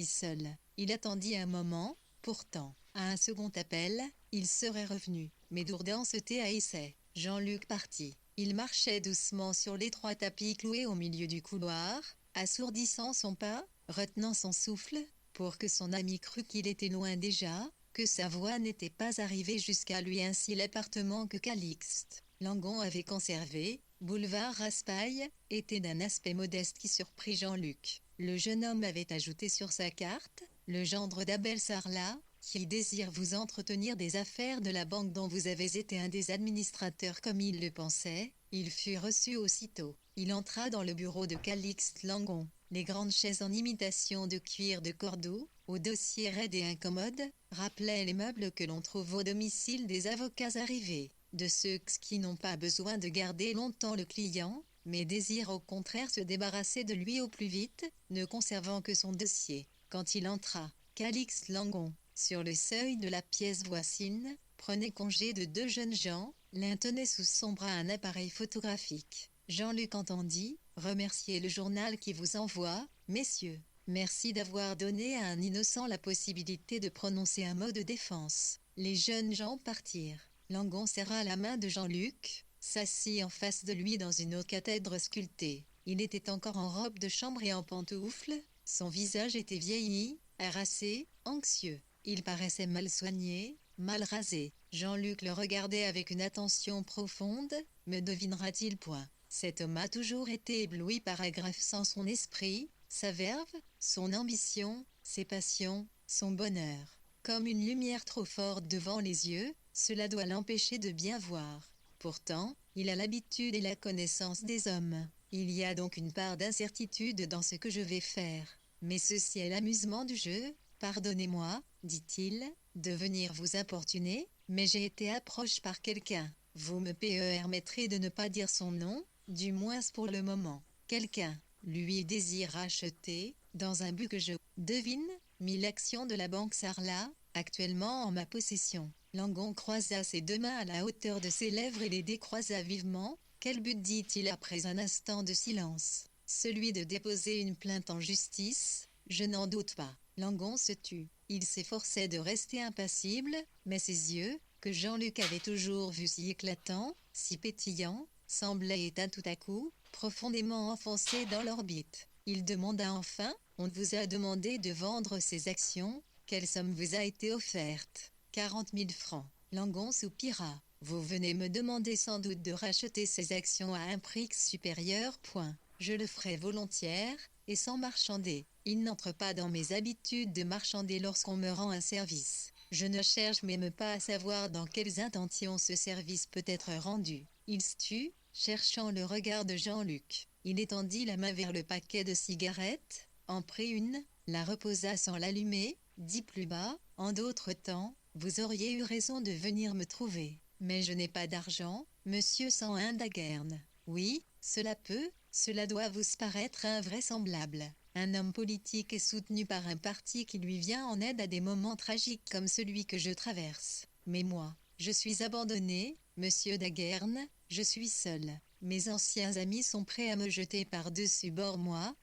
seul. Il attendit un moment, pourtant, à un second appel, il serait revenu. Mais Dourdan se haïssait. Jean-Luc partit. Il marchait doucement sur l'étroit tapis cloué au milieu du couloir, assourdissant son pas, retenant son souffle, pour que son ami crût qu'il était loin déjà, que sa voix n'était pas arrivée jusqu'à lui. Ainsi l'appartement que Calixte Langon avait conservé, boulevard Raspail, était d'un aspect modeste qui surprit Jean-Luc. Le jeune homme avait ajouté sur sa carte « Le gendre d'Abel Sarlat, qui désire vous entretenir des affaires de la banque dont vous avez été un des administrateurs comme il le pensait ». Il fut reçu aussitôt. il entra dans le bureau de Calixte Langon. Les grandes chaises en imitation de cuir de Cordoue, aux dossiers raides et incommodes, rappelaient les meubles que l'on trouve au domicile des avocats arrivés, de ceux qui n'ont pas besoin de garder longtemps le client, mais désirent au contraire se débarrasser de lui au plus vite, ne conservant que son dossier. Quand il entra, Calixte Langon, sur le seuil de la pièce voisine, prenait congé de deux jeunes gens, l'un tenait sous son bras un appareil photographique. Jean-Luc entendit « Remerciez le journal qui vous envoie, messieurs. Merci d'avoir donné à un innocent la possibilité de prononcer un mot de défense. » Les jeunes gens partirent. Langon serra la main de Jean-Luc, s'assit en face de lui dans une haute cathèdre sculptée. Il était encore en robe de chambre et en pantoufles, son visage était vieilli, harassé, anxieux. Il paraissait mal soigné, mal rasé. Jean-Luc le regardait avec une attention profonde. Me devinera-t-il point? Cet homme a toujours été ébloui par agrafant son esprit, sa verve, son ambition, ses passions, son bonheur. Comme une lumière trop forte devant les yeux, cela doit l'empêcher de bien voir. Pourtant, il a l'habitude et la connaissance des hommes. Il y a donc une part d'incertitude dans ce que je vais faire. Mais ceci est l'amusement du jeu. Pardonnez-moi, dit-il, de venir vous importuner, mais j'ai été approché par quelqu'un. Vous me permettrez de ne pas dire son nom, du moins pour le moment. Quelqu'un lui désire acheter, dans un but que je devine, 1000 actions de la banque Sarlat, actuellement en ma possession. Langon croisa ses deux mains à la hauteur de ses lèvres et les décroisa vivement. Quel but, dit-il après un instant de silence? Celui de déposer une plainte en justice, je n'en doute pas. Langon se tut. Il s'efforçait de rester impassible, mais ses yeux, que Jean-Luc avait toujours vus si éclatants, si pétillants, semblaient éteints tout à coup, profondément enfoncés dans l'orbite. Il demanda enfin, « On vous a demandé de vendre ces actions, quelle somme vous a été offerte? » 40 000 francs. Langon soupira. « Vous venez me demander sans doute de racheter ces actions à un prix supérieur, point. Je le ferai volontiers, et sans marchander. Il n'entre pas dans mes habitudes de marchander lorsqu'on me rend un service. Je ne cherche même pas à savoir dans quelles intentions ce service peut être rendu. » Il se tut, cherchant le regard de Jean-Luc. Il étendit la main vers le paquet de cigarettes, en prit une, la reposa sans l'allumer, dit plus bas, « En d'autres temps, vous auriez eu raison de venir me trouver. Mais je n'ai pas d'argent, monsieur 101 Daguerne. Oui, cela doit vous paraître invraisemblable. Un homme politique est soutenu par un parti qui lui vient en aide à des moments tragiques comme celui que je traverse. Mais moi, je suis abandonné, monsieur Daguerne, je suis seul. Mes anciens amis sont prêts à me jeter par-dessus bord, moi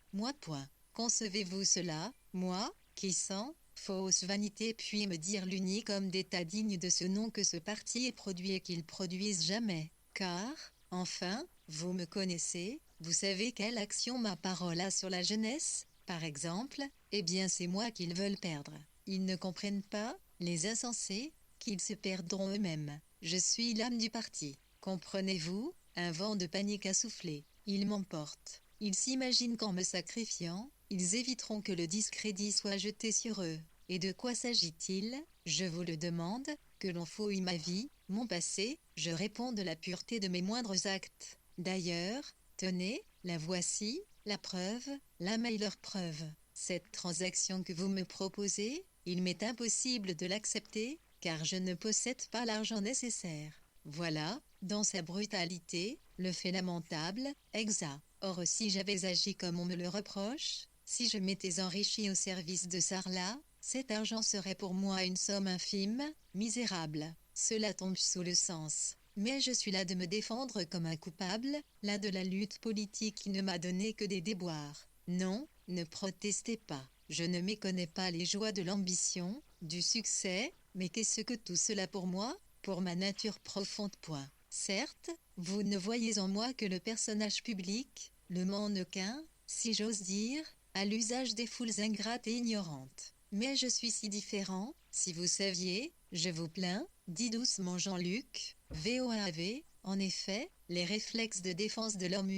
point. Concevez-vous cela, moi, qui sens fausse vanité puis me dire l'unique homme d'État digne de ce nom que ce parti ait produit et qu'il produise jamais. Car, enfin, vous me connaissez, vous savez quelle action ma parole a sur la jeunesse, par exemple, eh bien c'est moi qu'ils veulent perdre. Ils ne comprennent pas, les insensés, qu'ils se perdront eux-mêmes. Je suis l'âme du parti. Comprenez-vous? Un vent de panique a soufflé. Ils m'emportent. Ils s'imaginent qu'en me sacrifiant, ils éviteront que le discrédit soit jeté sur eux. Et de quoi s'agit-il? Je vous le demande, que l'on fouille ma vie, mon passé, je réponds de la pureté de mes moindres actes. D'ailleurs, tenez, la voici, la preuve, la meilleure preuve. Cette transaction que vous me proposez, il m'est impossible de l'accepter, car je ne possède pas l'argent nécessaire. Voilà, dans sa brutalité, le fait lamentable, exact. Or si j'avais agi comme on me le reproche, si je m'étais enrichi au service de Sarlat, cet argent serait pour moi une somme infime, misérable. Cela tombe sous le sens. Mais je suis là de me défendre comme un coupable, là de la lutte politique qui ne m'a donné que des déboires. Non, ne protestez pas. Je ne méconnais pas les joies de l'ambition, du succès, mais qu'est-ce que tout cela pour moi, pour ma nature profonde, point. Certes, vous ne voyez en moi que le personnage public, le mannequin, si j'ose dire, à l'usage des foules ingrates et ignorantes. Mais je suis si différent, si vous saviez, je vous plains, dit doucement Jean-Luc, VOAV, en effet, les réflexes de défense de l'homme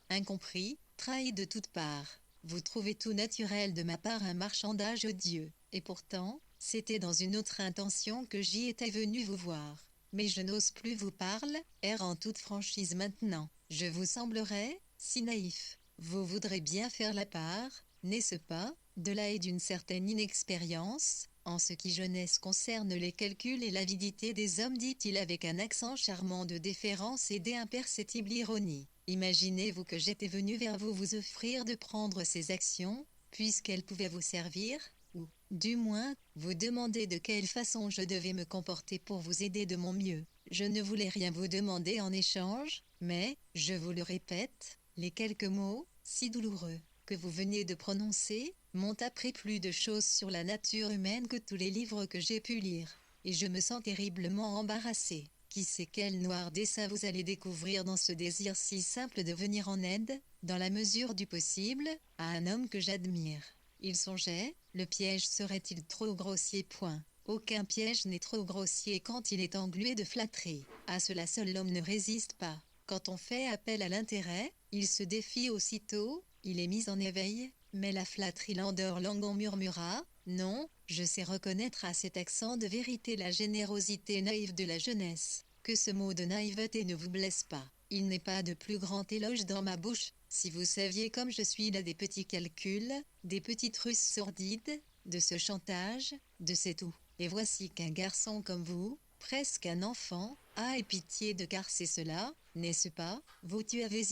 incompris, trahis de toutes parts. Vous trouvez tout naturel de ma part un marchandage odieux, et pourtant, c'était dans une autre intention que j'y étais venu vous voir. Mais je n'ose plus vous parler, en toute franchise maintenant. Je vous semblerais, si naïf. Vous voudrez bien faire la part, n'est-ce pas, de là et d'une certaine inexpérience, en ce qui jeunesse concerne les calculs et l'avidité des hommes, dit-il avec un accent charmant de déférence et d'imperceptible ironie. Imaginez-vous que j'étais venu vers vous vous offrir de prendre ces actions, puisqu'elles pouvaient vous servir, ou, du moins, vous demander de quelle façon je devais me comporter pour vous aider de mon mieux. Je ne voulais rien vous demander en échange, mais, je vous le répète, les quelques mots, si douloureux, que vous venez de prononcer, m'ont appris plus de choses sur la nature humaine que tous les livres que j'ai pu lire. Et je me sens terriblement embarrassé. Qui sait quel noir dessein vous allez découvrir dans ce désir si simple de venir en aide, dans la mesure du possible, à un homme que j'admire. Il songeait, le piège serait-il trop grossier? Point. Aucun piège n'est trop grossier quand il est englué de flatterie. À cela seul l'homme ne résiste pas. Quand on fait appel à l'intérêt, il se défie aussitôt, il est mis en éveil, mais la flatterie l'endort. Langon murmura, non, je sais reconnaître à cet accent de vérité la générosité naïve de la jeunesse. Que ce mot de naïveté ne vous blesse pas. Il n'est pas de plus grand éloge dans ma bouche. Si vous saviez comme je suis là des petits calculs, des petites ruses sordides, de ce chantage, de ces tout. Et voici qu'un garçon comme vous, presque un enfant, a pitié de car c'est cela, n'est-ce pas? Vous tu avez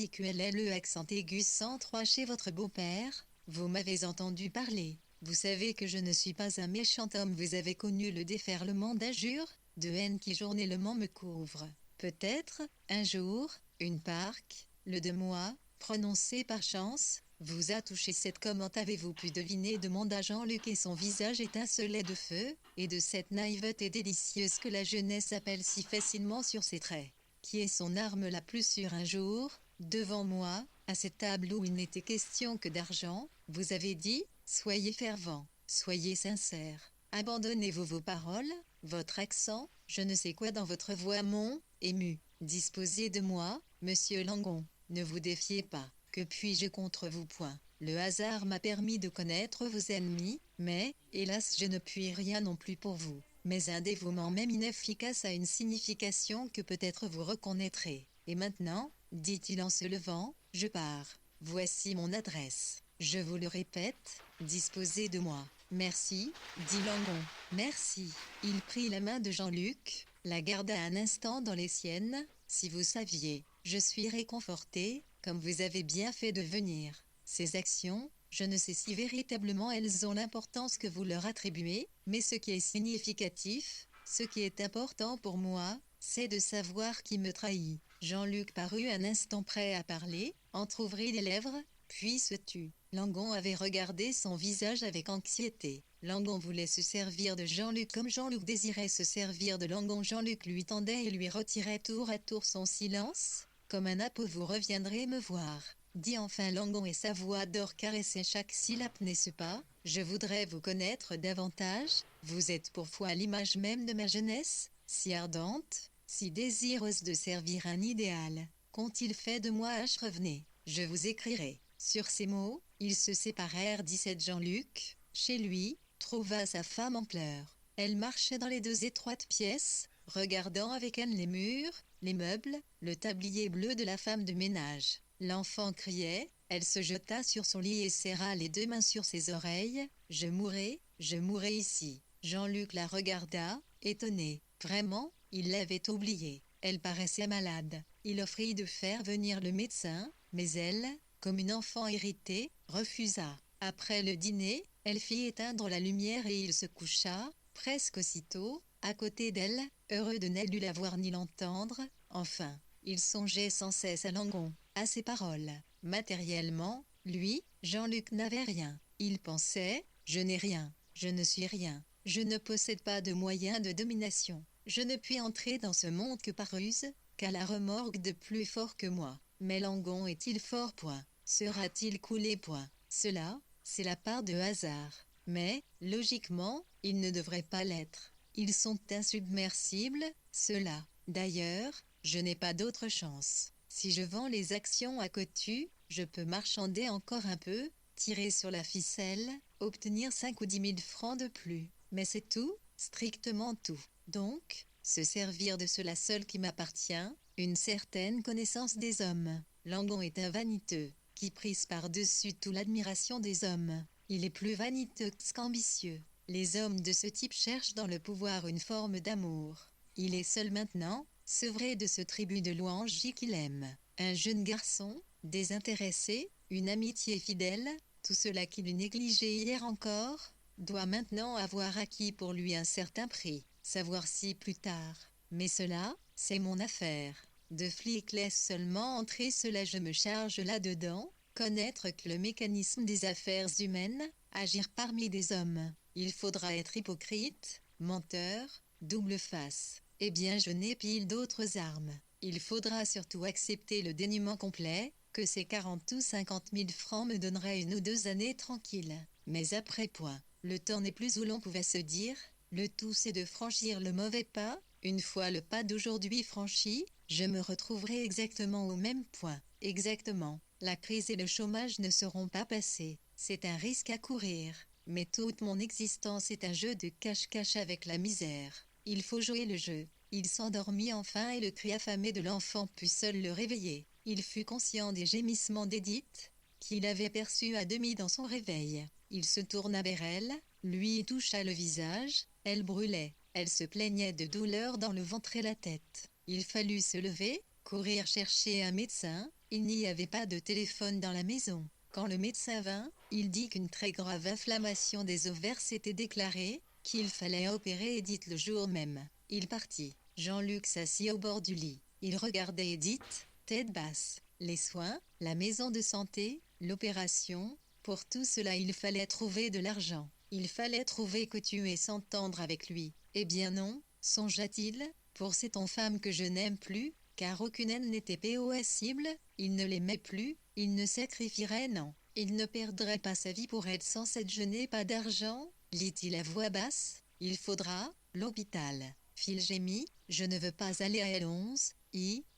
le accent aigu 103 chez votre beau-père, vous m'avez entendu parler. Vous savez que je ne suis pas un méchant homme. Vous avez connu le déferlement d'injures, de haine qui journellement me couvre. Peut-être, un jour, une parque, le de moi, prononcé par chance, vous a touché. Cette comment avez-vous pu deviner? Demanda Jean-Luc et son visage étincelait de feu, et de cette naïveté délicieuse que la jeunesse appelle si facilement sur ses traits. Qui est son arme la plus sûre? Un jour, devant moi, à cette table où il n'était question que d'argent, vous avez dit, soyez fervent, soyez sincère, abandonnez-vous vos paroles, votre accent, je ne sais quoi dans votre voix m'ont ému. Disposez de moi, monsieur Langon, ne vous défiez pas, que puis-je contre vous? Point. Le hasard m'a permis de connaître vos ennemis, mais, hélas, je ne puis rien non plus pour vous. Mais un dévouement même inefficace a une signification que peut-être vous reconnaîtrez. Et maintenant, dit-il en se levant, je pars. Voici mon adresse. Je vous le répète, disposez de moi. Merci, dit Langon. Merci. Il prit la main de Jean-Luc, la garda un instant dans les siennes. Si vous saviez, je suis réconforté, comme vous avez bien fait de venir. Ces actions, je ne sais si véritablement elles ont l'importance que vous leur attribuez, mais ce qui est significatif, ce qui est important pour moi, c'est de savoir qui me trahit. Jean-Luc parut un instant prêt à parler, entr'ouvrit les lèvres, puis se tut. Langon avait regardé son visage avec anxiété. Langon voulait se servir de Jean-Luc comme Jean-Luc désirait se servir de Langon. Jean-Luc lui tendait et lui retirait tour à tour son silence. Comme un apôtre vous reviendrez me voir, dit enfin Langon et sa voix d'or caressait chaque syllabe. N'est-ce pas? Je voudrais vous connaître davantage. Vous êtes pour foi l'image même de ma jeunesse, si ardente, si désireuse de servir un idéal. Qu'ont-ils fait de moi? Revenez, je vous écrirai. Sur ces mots, ils se séparèrent. 17 Jean-Luc, chez lui, trouva sa femme en pleurs. Elle marchait dans les deux étroites pièces, regardant avec haine les murs, les meubles, le tablier bleu de la femme de ménage. L'enfant criait, elle se jeta sur son lit et serra les deux mains sur ses oreilles. Je mourrai ici. Jean-Luc la regarda, étonné. Vraiment, il l'avait oubliée. Elle paraissait malade. Il offrit de faire venir le médecin, mais elle, comme une enfant irritée, refusa. Après le dîner, elle fit éteindre la lumière et il se coucha, presque aussitôt, à côté d'elle, heureux de ne la voir ni l'entendre. Enfin, il songeait sans cesse à Langon, à ses paroles. Matériellement, lui, Jean-Luc n'avait rien. Il pensait, je n'ai rien, je ne suis rien, je ne possède pas de moyens de domination. Je ne puis entrer dans ce monde que par ruse, qu'à la remorque de plus fort que moi. Mais Langon est-il fort? Point. Sera-t-il coulé? Point. Cela, c'est la part de hasard. Mais, logiquement, il ne devrait pas l'être. Ils sont insubmersibles, ceux-là. D'ailleurs, je n'ai pas d'autre chance. Si je vends les actions à Cotu, je peux marchander encore un peu, tirer sur la ficelle, obtenir 5 ou 10 000 francs de plus. Mais c'est tout, strictement tout. Donc, se servir de cela seul qui m'appartient, une certaine connaissance des hommes. Langon est un vaniteux, qui prise par-dessus tout l'admiration des hommes. Il est plus vaniteux qu'ambitieux. Les hommes de ce type cherchent dans le pouvoir une forme d'amour. Il est seul maintenant, sevré de ce tribut de louanges qu'il aime. Un jeune garçon, désintéressé, une amitié fidèle, tout cela qu'il eût négligé hier encore, doit maintenant avoir acquis pour lui un certain prix, savoir si plus tard. Mais cela, c'est mon affaire. De flic laisse seulement entrer cela, je me charge là-dedans, connaître que le mécanisme des affaires humaines, agir parmi des hommes. Il faudra être hypocrite, menteur, double face. Eh bien je n'ai pile d'autres armes. Il faudra surtout accepter le dénuement complet, que ces 40 ou 50 000 francs me donneraient 1 ou 2 années tranquilles. Mais après point, le temps n'est plus où l'on pouvait se dire, le tout c'est de franchir le mauvais pas. Une fois le pas d'aujourd'hui franchi, je me retrouverai exactement au même point. Exactement. La crise et le chômage ne seront pas passés. C'est un risque à courir. Mais toute mon existence est un jeu de cache-cache avec la misère. Il faut jouer le jeu. Il s'endormit enfin et le cri affamé de l'enfant put seul le réveiller. Il fut conscient des gémissements d'Édith, qu'il avait perçus à demi dans son réveil. Il se tourna vers elle, lui y toucha le visage, elle brûlait. Elle se plaignait de douleur dans le ventre et la tête. Il fallut se lever, courir chercher un médecin. Il n'y avait pas de téléphone dans la maison. Quand le médecin vint, il dit qu'une très grave inflammation des ovaires s'était déclarée, qu'il fallait opérer Édith le jour même. Il partit. Jean-Luc s'assit au bord du lit. Il regardait Édith, tête basse. Les soins, la maison de santé, l'opération. Pour tout cela il fallait trouver de l'argent. Il fallait trouver que tu aies s'entendre avec lui. Eh bien non, songea-t-il, pour cette femme que je n'aime plus, car aucune haine n'était possible, il ne l'aimait plus, il ne sacrifierait non, il ne perdrait pas sa vie pour elle sans cette je n'ai pas d'argent, lit-il à voix basse, il faudra, l'hôpital. Phil gémit, je ne veux pas aller à L11,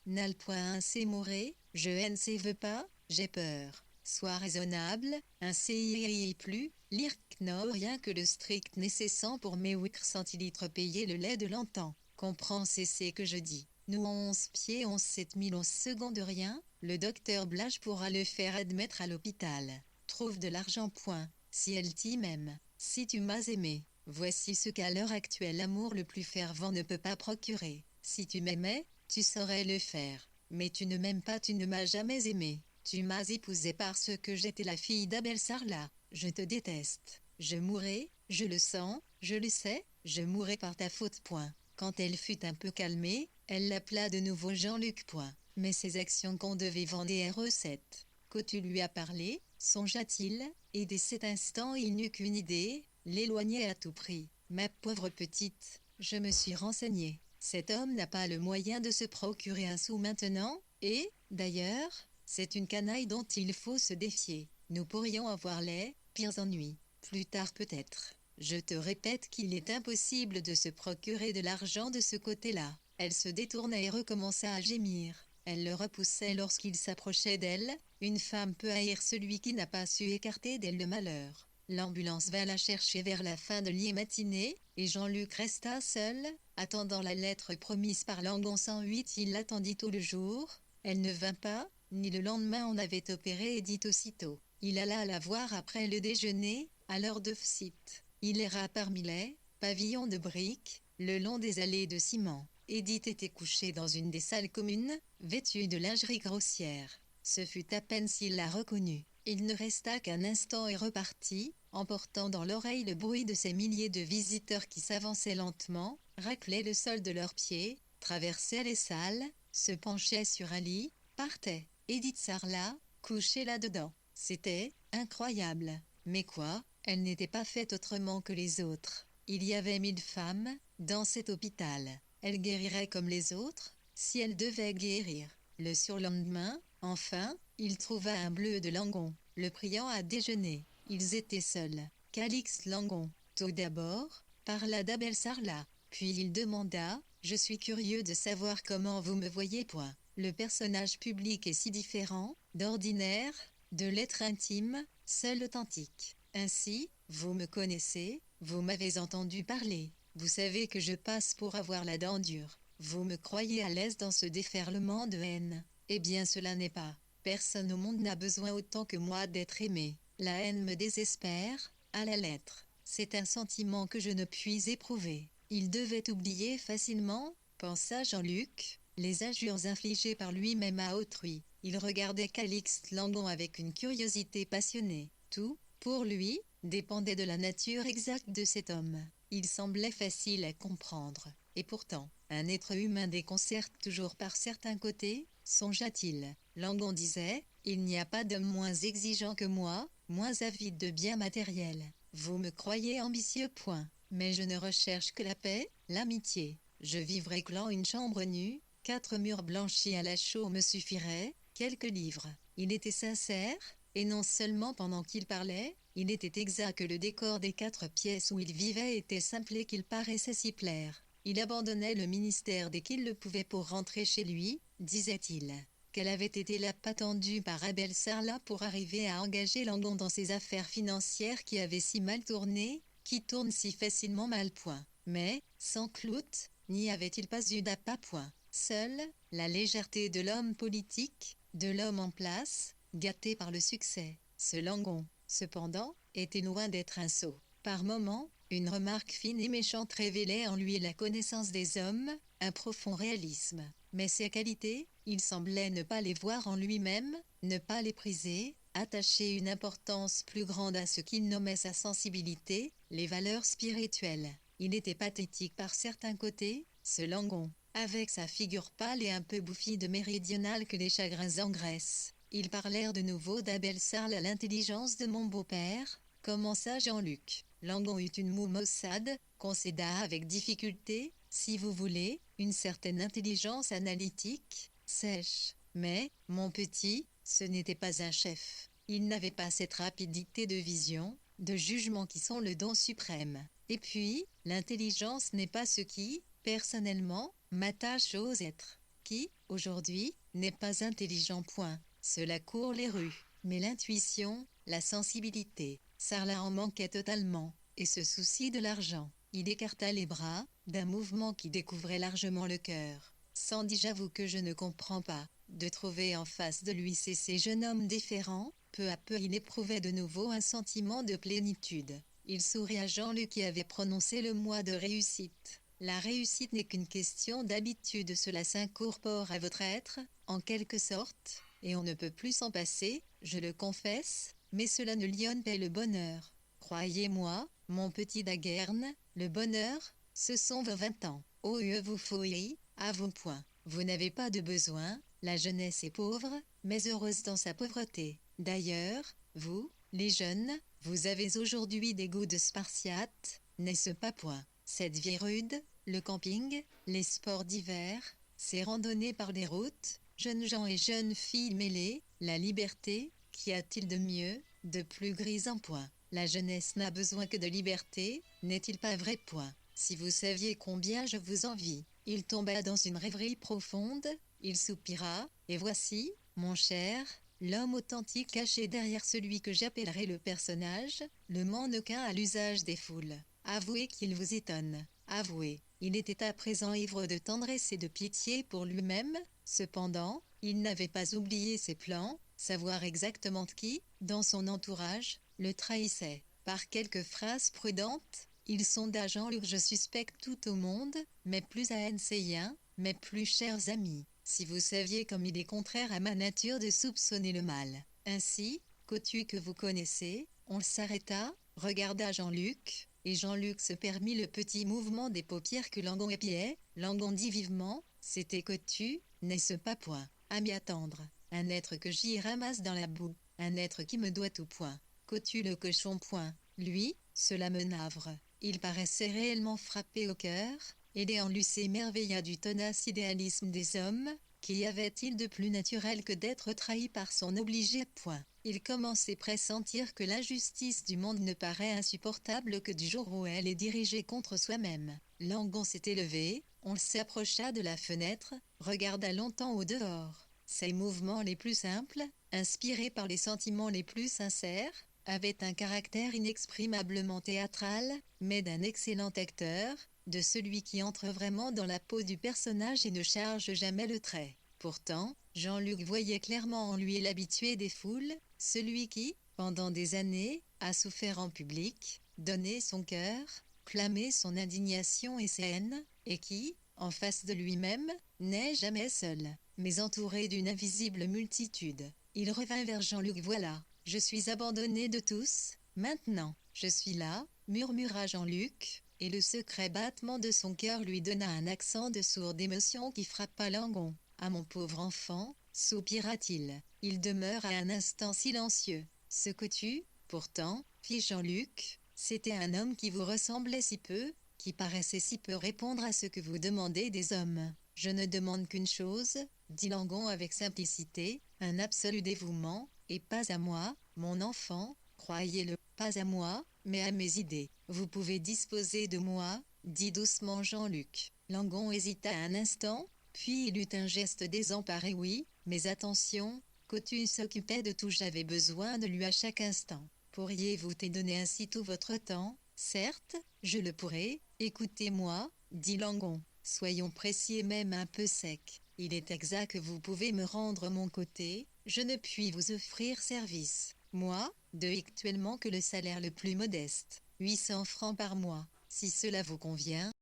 n'al point ainsi mourir, je ne sais veux pas, j'ai peur. Sois raisonnable, ainsi plus, l'irk n'a rien que le strict nécessaire pour mes 8 centilitres payer le lait de l'antan. Comprends c'est que je dis. Nous 11 pieds 11 7000 11 secondes rien, le docteur Blage pourra le faire admettre à l'hôpital. Trouve de l'argent point, si elle t'y m'aime, si tu m'as aimé. Voici ce qu'à l'heure actuelle l'amour le plus fervent ne peut pas procurer. Si tu m'aimais, tu saurais le faire. Mais tu ne m'aimes pas, tu ne m'as jamais aimé. Tu m'as épousée parce que j'étais la fille d'Abel Sarlat. Je te déteste. Je mourrai, je le sens, je le sais, je mourrai par ta faute point. Quand elle fut un peu calmée, elle l'appela de nouveau Jean-Luc point. Mais ses actions qu'on devait vendre des recettes. Que tu lui as parlé, songea-t-il, et dès cet instant il n'eut qu'une idée, l'éloigner à tout prix. Ma pauvre petite, je me suis renseigné. Cet homme n'a pas le moyen de se procurer un sou maintenant, et, d'ailleurs, c'est une canaille dont il faut se défier. Nous pourrions avoir les pires ennuis. Plus tard peut-être. Je te répète qu'il est impossible de se procurer de l'argent de ce côté-là. Elle se détourna et recommença à gémir. Elle le repoussait lorsqu'il s'approchait d'elle. Une femme peut haïr celui qui n'a pas su écarter d'elle le malheur. L'ambulance va la chercher vers la fin de matinée, et Jean-Luc resta seul, attendant la lettre promise par Langon 108. Il l'attendit tout le jour. Elle ne vint pas, ni le lendemain on avait opéré Édith aussitôt. Il alla la voir après le déjeuner, à l'heure de visite. Il erra parmi les pavillons de briques, le long des allées de ciment. Édith était couchée dans une des salles communes, vêtue de lingerie grossière. Ce fut à peine s'il la reconnut. Il ne resta qu'un instant et repartit, emportant dans l'oreille le bruit de ces milliers de visiteurs qui s'avançaient lentement, raclaient le sol de leurs pieds, traversaient les salles, se penchaient sur un lit, partaient. Édith Sarlat, couchée là-dedans. C'était incroyable. Mais quoi, elle n'était pas faite autrement que les autres. Il y avait 1000 femmes dans cet hôpital. Elle guérirait comme les autres, si elle devait guérir. Le surlendemain, enfin, il trouva un bleu de Langon, le priant à déjeuner. Ils étaient seuls. Calixte Langon, tout d'abord, parla d'Abel Sarlat. Puis il demanda, je suis curieux de savoir comment vous me voyez point. Le personnage public est si différent, d'ordinaire, de l'être intime, seul authentique. Ainsi, vous me connaissez, vous m'avez entendu parler, vous savez que je passe pour avoir la dent dure. Vous me croyez à l'aise dans ce déferlement de haine. Eh bien cela n'est pas Personne au monde n'a besoin autant que moi d'être aimé. La haine me désespère, à la lettre. C'est un sentiment que je ne puis éprouver. Il devait oublier facilement, pensa Jean-Luc, les injures infligées par lui-même à autrui. Il regardait Calixte Langon avec une curiosité passionnée. Tout, pour lui, dépendait de la nature exacte de cet homme. Il semblait facile à comprendre. Et pourtant, un être humain déconcerte toujours par certains côtés, songea-t-il. Langon disait, il n'y a pas d'homme moins exigeant que moi, moins avide de biens matériels. Vous me croyez ambitieux, point. Mais je ne recherche que la paix, l'amitié. Je vivrais clan une chambre nue, 4 murs blanchis à la chaux me suffiraient, quelques livres. Il était sincère, et non seulement pendant qu'il parlait, il était exact que le décor des 4 pièces où il vivait était simple et qu'il paraissait s'y plaire. Il abandonnait le ministère dès qu'il le pouvait pour rentrer chez lui, disait-il. Quelle avait été la pas tendue par Abel Sarlat pour arriver à engager Langon dans ses affaires financières qui avaient si mal tourné, qui tournent si facilement mal point. Mais, sans Clout, n'y avait-il pas eu d'appât point. Seule, la légèreté de l'homme politique, de l'homme en place, gâté par le succès. Ce Langon, cependant, était loin d'être un sot. Par moments, une remarque fine et méchante révélait en lui la connaissance des hommes, un profond réalisme. Mais ses qualités, il semblait ne pas les voir en lui-même, ne pas les priser, attacher une importance plus grande à ce qu'il nommait sa sensibilité, les valeurs spirituelles. Il était pathétique par certains côtés, ce Langon, avec sa figure pâle et un peu bouffie de méridionale que les chagrins engraissent. Ils parlèrent de nouveau d'Abel Sarl à l'intelligence de mon beau-père, commença Jean-Luc. Langon eut une moue maussade, concéda avec difficulté, si vous voulez, une certaine intelligence analytique, sèche. Mais, mon petit, ce n'était pas un chef. Il n'avait pas cette rapidité de vision, de jugement qui sont le don suprême. Et puis, l'intelligence n'est pas ce qui, personnellement, m'attache aux êtres. Qui, aujourd'hui, n'est pas intelligent point. Cela court les rues. Mais l'intuition, la sensibilité, Sarlat en manquait totalement, et ce souci de l'argent. Il écarta les bras, d'un mouvement qui découvrait largement le cœur. Sans dit j'avoue que je ne comprends pas. De trouver en face de lui ces jeunes hommes différents, peu à peu il éprouvait de nouveau un sentiment de plénitude. Il sourit à Jean-Luc qui avait prononcé le mot de réussite. La réussite n'est qu'une question d'habitude, cela s'incorpore à votre être, en quelque sorte, et on ne peut plus s'en passer, je le confesse, mais cela ne lionne pas le bonheur. Croyez-moi, mon petit Daguerne, le bonheur, ce sont vos 20 ans. Oh vous fouillez, à vos points. Vous n'avez pas de besoin, la jeunesse est pauvre, mais heureuse dans sa pauvreté. D'ailleurs, vous, les jeunes, vous avez aujourd'hui des goûts de spartiates, n'est-ce pas point? Cette vie rude, le camping, les sports d'hiver, ces randonnées par les routes, jeunes gens et jeunes filles mêlées, la liberté, qu'y a-t-il de mieux, de plus grisant point? La jeunesse n'a besoin que de liberté, n'est-il pas vrai point? Si vous saviez combien je vous envie. Il tomba dans une rêverie profonde, il soupira, et voici, mon cher, l'homme authentique caché derrière celui que j'appellerai le personnage, le mannequin à l'usage des foules. Avouez qu'il vous étonne. Avouez. Il était à présent ivre de tendresse et de pitié pour lui-même, cependant, il n'avait pas oublié ses plans, savoir exactement qui, dans son entourage, le trahissait. Par quelques phrases prudentes, il sonda Jean-Luc. Je suspecte tout au monde, mais plus à Enseyen, mes plus chers amis. Si vous saviez comme il est contraire à ma nature de soupçonner le mal. Ainsi, Cotu que vous connaissez, on s'arrêta, regarda Jean-Luc, et Jean-Luc se permit le petit mouvement des paupières que Langon épiait. Langon dit vivement, c'était Cotu, n'est-ce pas point? À m'y attendre. Un être que j'y ramasse dans la boue, un être qui me doit tout point. Cotu le cochon point. Lui, cela me navre. Il paraissait réellement frappé au cœur, et Léon lui s'émerveilla du tenace idéalisme des hommes. Qu'y avait-il de plus naturel que d'être trahi par son obligé point? Il commençait pressentir que l'injustice du monde ne paraît insupportable que du jour où elle est dirigée contre soi-même. Langon s'était levé, on s'approcha de la fenêtre, regarda longtemps au dehors. Ses mouvements les plus simples, inspirés par les sentiments les plus sincères, avaient un caractère inexprimablement théâtral, mais d'un excellent acteur, de celui qui entre vraiment dans la peau du personnage et ne charge jamais le trait. Pourtant, Jean-Luc voyait clairement en lui l'habitué des foules, celui qui, pendant des années, a souffert en public, donné son cœur, clamé son indignation et ses haines, et qui, en face de lui-même, n'est jamais seul, mais entouré d'une invisible multitude. Il revint vers Jean-Luc. Voilà, je suis abandonné de tous, maintenant, je suis là, murmura Jean-Luc, et le secret battement de son cœur lui donna un accent de sourde émotion qui frappa Langon. Ah mon pauvre enfant, soupira-t-il. Il demeura un instant silencieux. Ce que tu, pourtant, fit Jean-Luc, c'était un homme qui vous ressemblait si peu, qui paraissait si peu répondre à ce que vous demandez des hommes. Je ne demande qu'une chose, dit Langon avec simplicité, un absolu dévouement, et pas à moi, mon enfant, croyez-le, pas à moi, mais à mes idées. Vous pouvez disposer de moi, dit doucement Jean-Luc. Langon hésita un instant, puis il eut un geste désemparé. Oui, mais attention, Cotus s'occupait de tout. J'avais besoin de lui à chaque instant. Pourriez-vous te donner ainsi tout votre temps? Certes, je le pourrais. Écoutez-moi, dit Langon. Soyons précis et même un peu secs. Il est exact que vous pouvez me rendre mon côté, je ne puis vous offrir service. Moi, actuellement que le salaire le plus modeste, 800 francs par mois. Si cela vous convient,